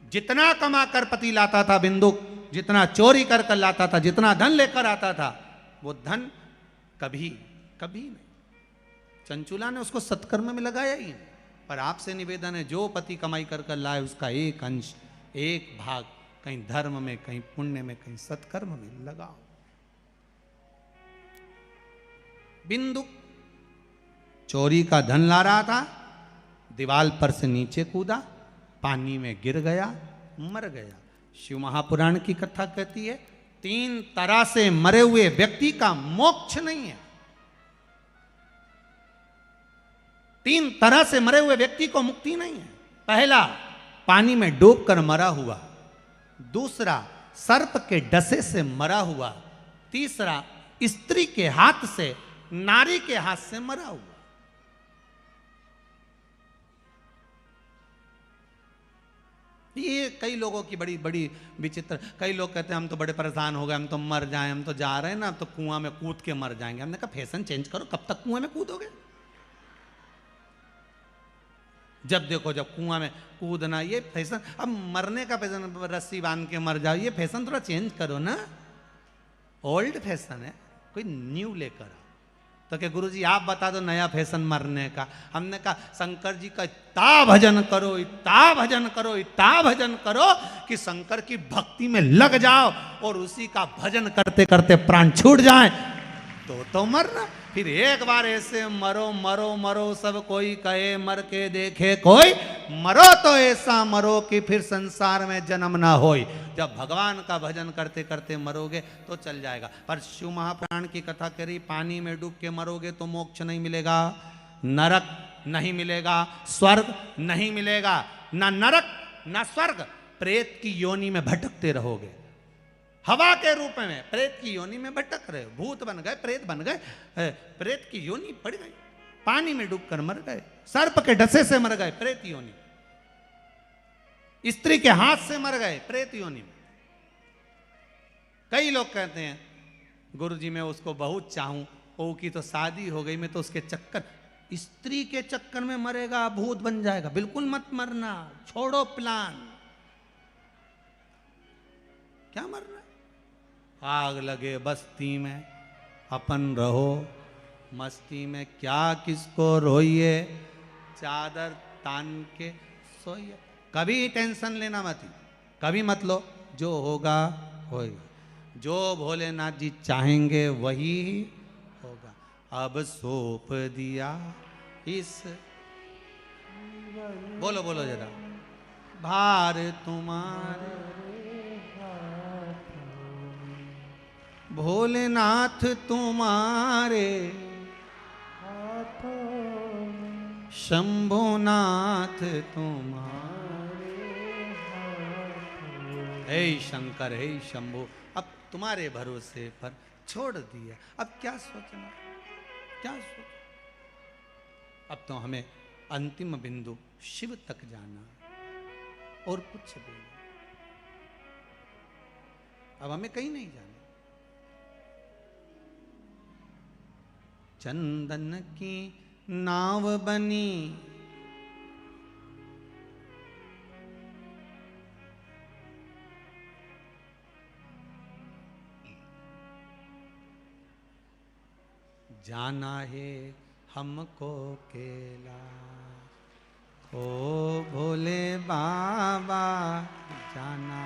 जितना कमा कर पति लाता था बिंदुक, जितना चोरी कर कर लाता था, जितना धन लेकर आता था, वो धन कभी कभी नहीं, चंचुला ने उसको सत्कर्म में लगाया ही नहीं। पर आपसे निवेदन है, जो पति कमाई कर कर लाए, उसका एक अंश, एक भाग कहीं धर्म में, कहीं पुण्य में, कहीं सत्कर्म में लगाओ। बिंदु चोरी का धन ला रहा था, दीवाल पर से नीचे कूदा, पानी में गिर गया, मर गया। शिव महापुराण की कथा कहती है, 3 तरह से मरे हुए व्यक्ति का मोक्ष नहीं है। 3 तरह से मरे हुए व्यक्ति को मुक्ति नहीं है। पहला, पानी में डूबकर मरा हुआ। दूसरा, सर्प के डसे से मरा हुआ। तीसरा, स्त्री के हाथ से, नारी के हाथ से मरा हुआ। ये कई लोगों की बड़ी बड़ी विचित्र, कई लोग कहते हैं हम तो बड़े परेशान हो गए, हम तो मर जाएं, हम तो जा रहे हैं ना, अब तो कुआं में कूद के मर जाएंगे। हमने कहा फैशन चेंज करो, कब तक कुआं में कूदोगे? जब देखो जब कुआं में कूदना, ये फैशन। अब मरने का फैशन, रस्सी बांध के मर जाओ, ये फैशन थोड़ा चेंज करो ना। ओल्ड फैशन है, कोई न्यू लेकर आओ। तो क्या गुरुजी आप बता दो नया फैशन मरने का। हमने कहा शंकर जी का इतना भजन करो, इतना भजन करो, इतना भजन करो कि शंकर की भक्ति में लग जाओ, और उसी का भजन करते करते प्राण छूट जाए, तो मरना। फिर एक बार ऐसे मरो मरो मरो, सब कोई कहे मर के देखे कोई, मरो तो ऐसा मरो कि फिर संसार में जन्म ना होई। जब भगवान का भजन करते करते मरोगे तो चल जाएगा। पर शिव महापुराण की कथा करी, पानी में डूब के मरोगे तो मोक्ष नहीं मिलेगा, नरक नहीं मिलेगा, स्वर्ग नहीं मिलेगा। ना नरक ना स्वर्ग, प्रेत की योनि में भटकते रहोगे। हवा के रूप में प्रेत की योनि में भटक रहे हो। भूत बन गए, प्रेत बन गए, प्रेत की योनि पड़ गई, पानी में डूबकर मर गए, सर्प के डसे से मर गए, प्रेत योनि, स्त्री के हाथ से मर गए, प्रेत योनि में। कई लोग कहते हैं गुरुजी मैं उसको बहुत चाहूं, ओ की तो शादी हो गई, मैं तो उसके चक्कर, स्त्री के चक्कर में मरेगा, भूत बन जाएगा। बिल्कुल मत मरना, छोड़ो प्लान। क्या मरना? आग लगे बस्ती में, अपन रहो मस्ती में, क्या किसको रोइए, चादर तान के सोइए। कभी टेंशन लेना मत, कभी मत लो, जो होगा होगा, जो भोलेनाथ जी चाहेंगे वही होगा। अब सौंप दिया इस, बोलो बोलो जरा, भार तुम्हारे भोलेनाथ तुम्हारे शंभुनाथ तुम्हारे, हे शंकर हे शंभु, अब तुम्हारे भरोसे पर छोड़ दिया, अब क्या सोचना, क्या सोच। अब तो हमें अंतिम बिंदु शिव तक जाना और कुछ भी नहीं। अब हमें कहीं नहीं जाना। चंदन की नाव बनी जाना है हमको केला, ओ भोले बाबा जाना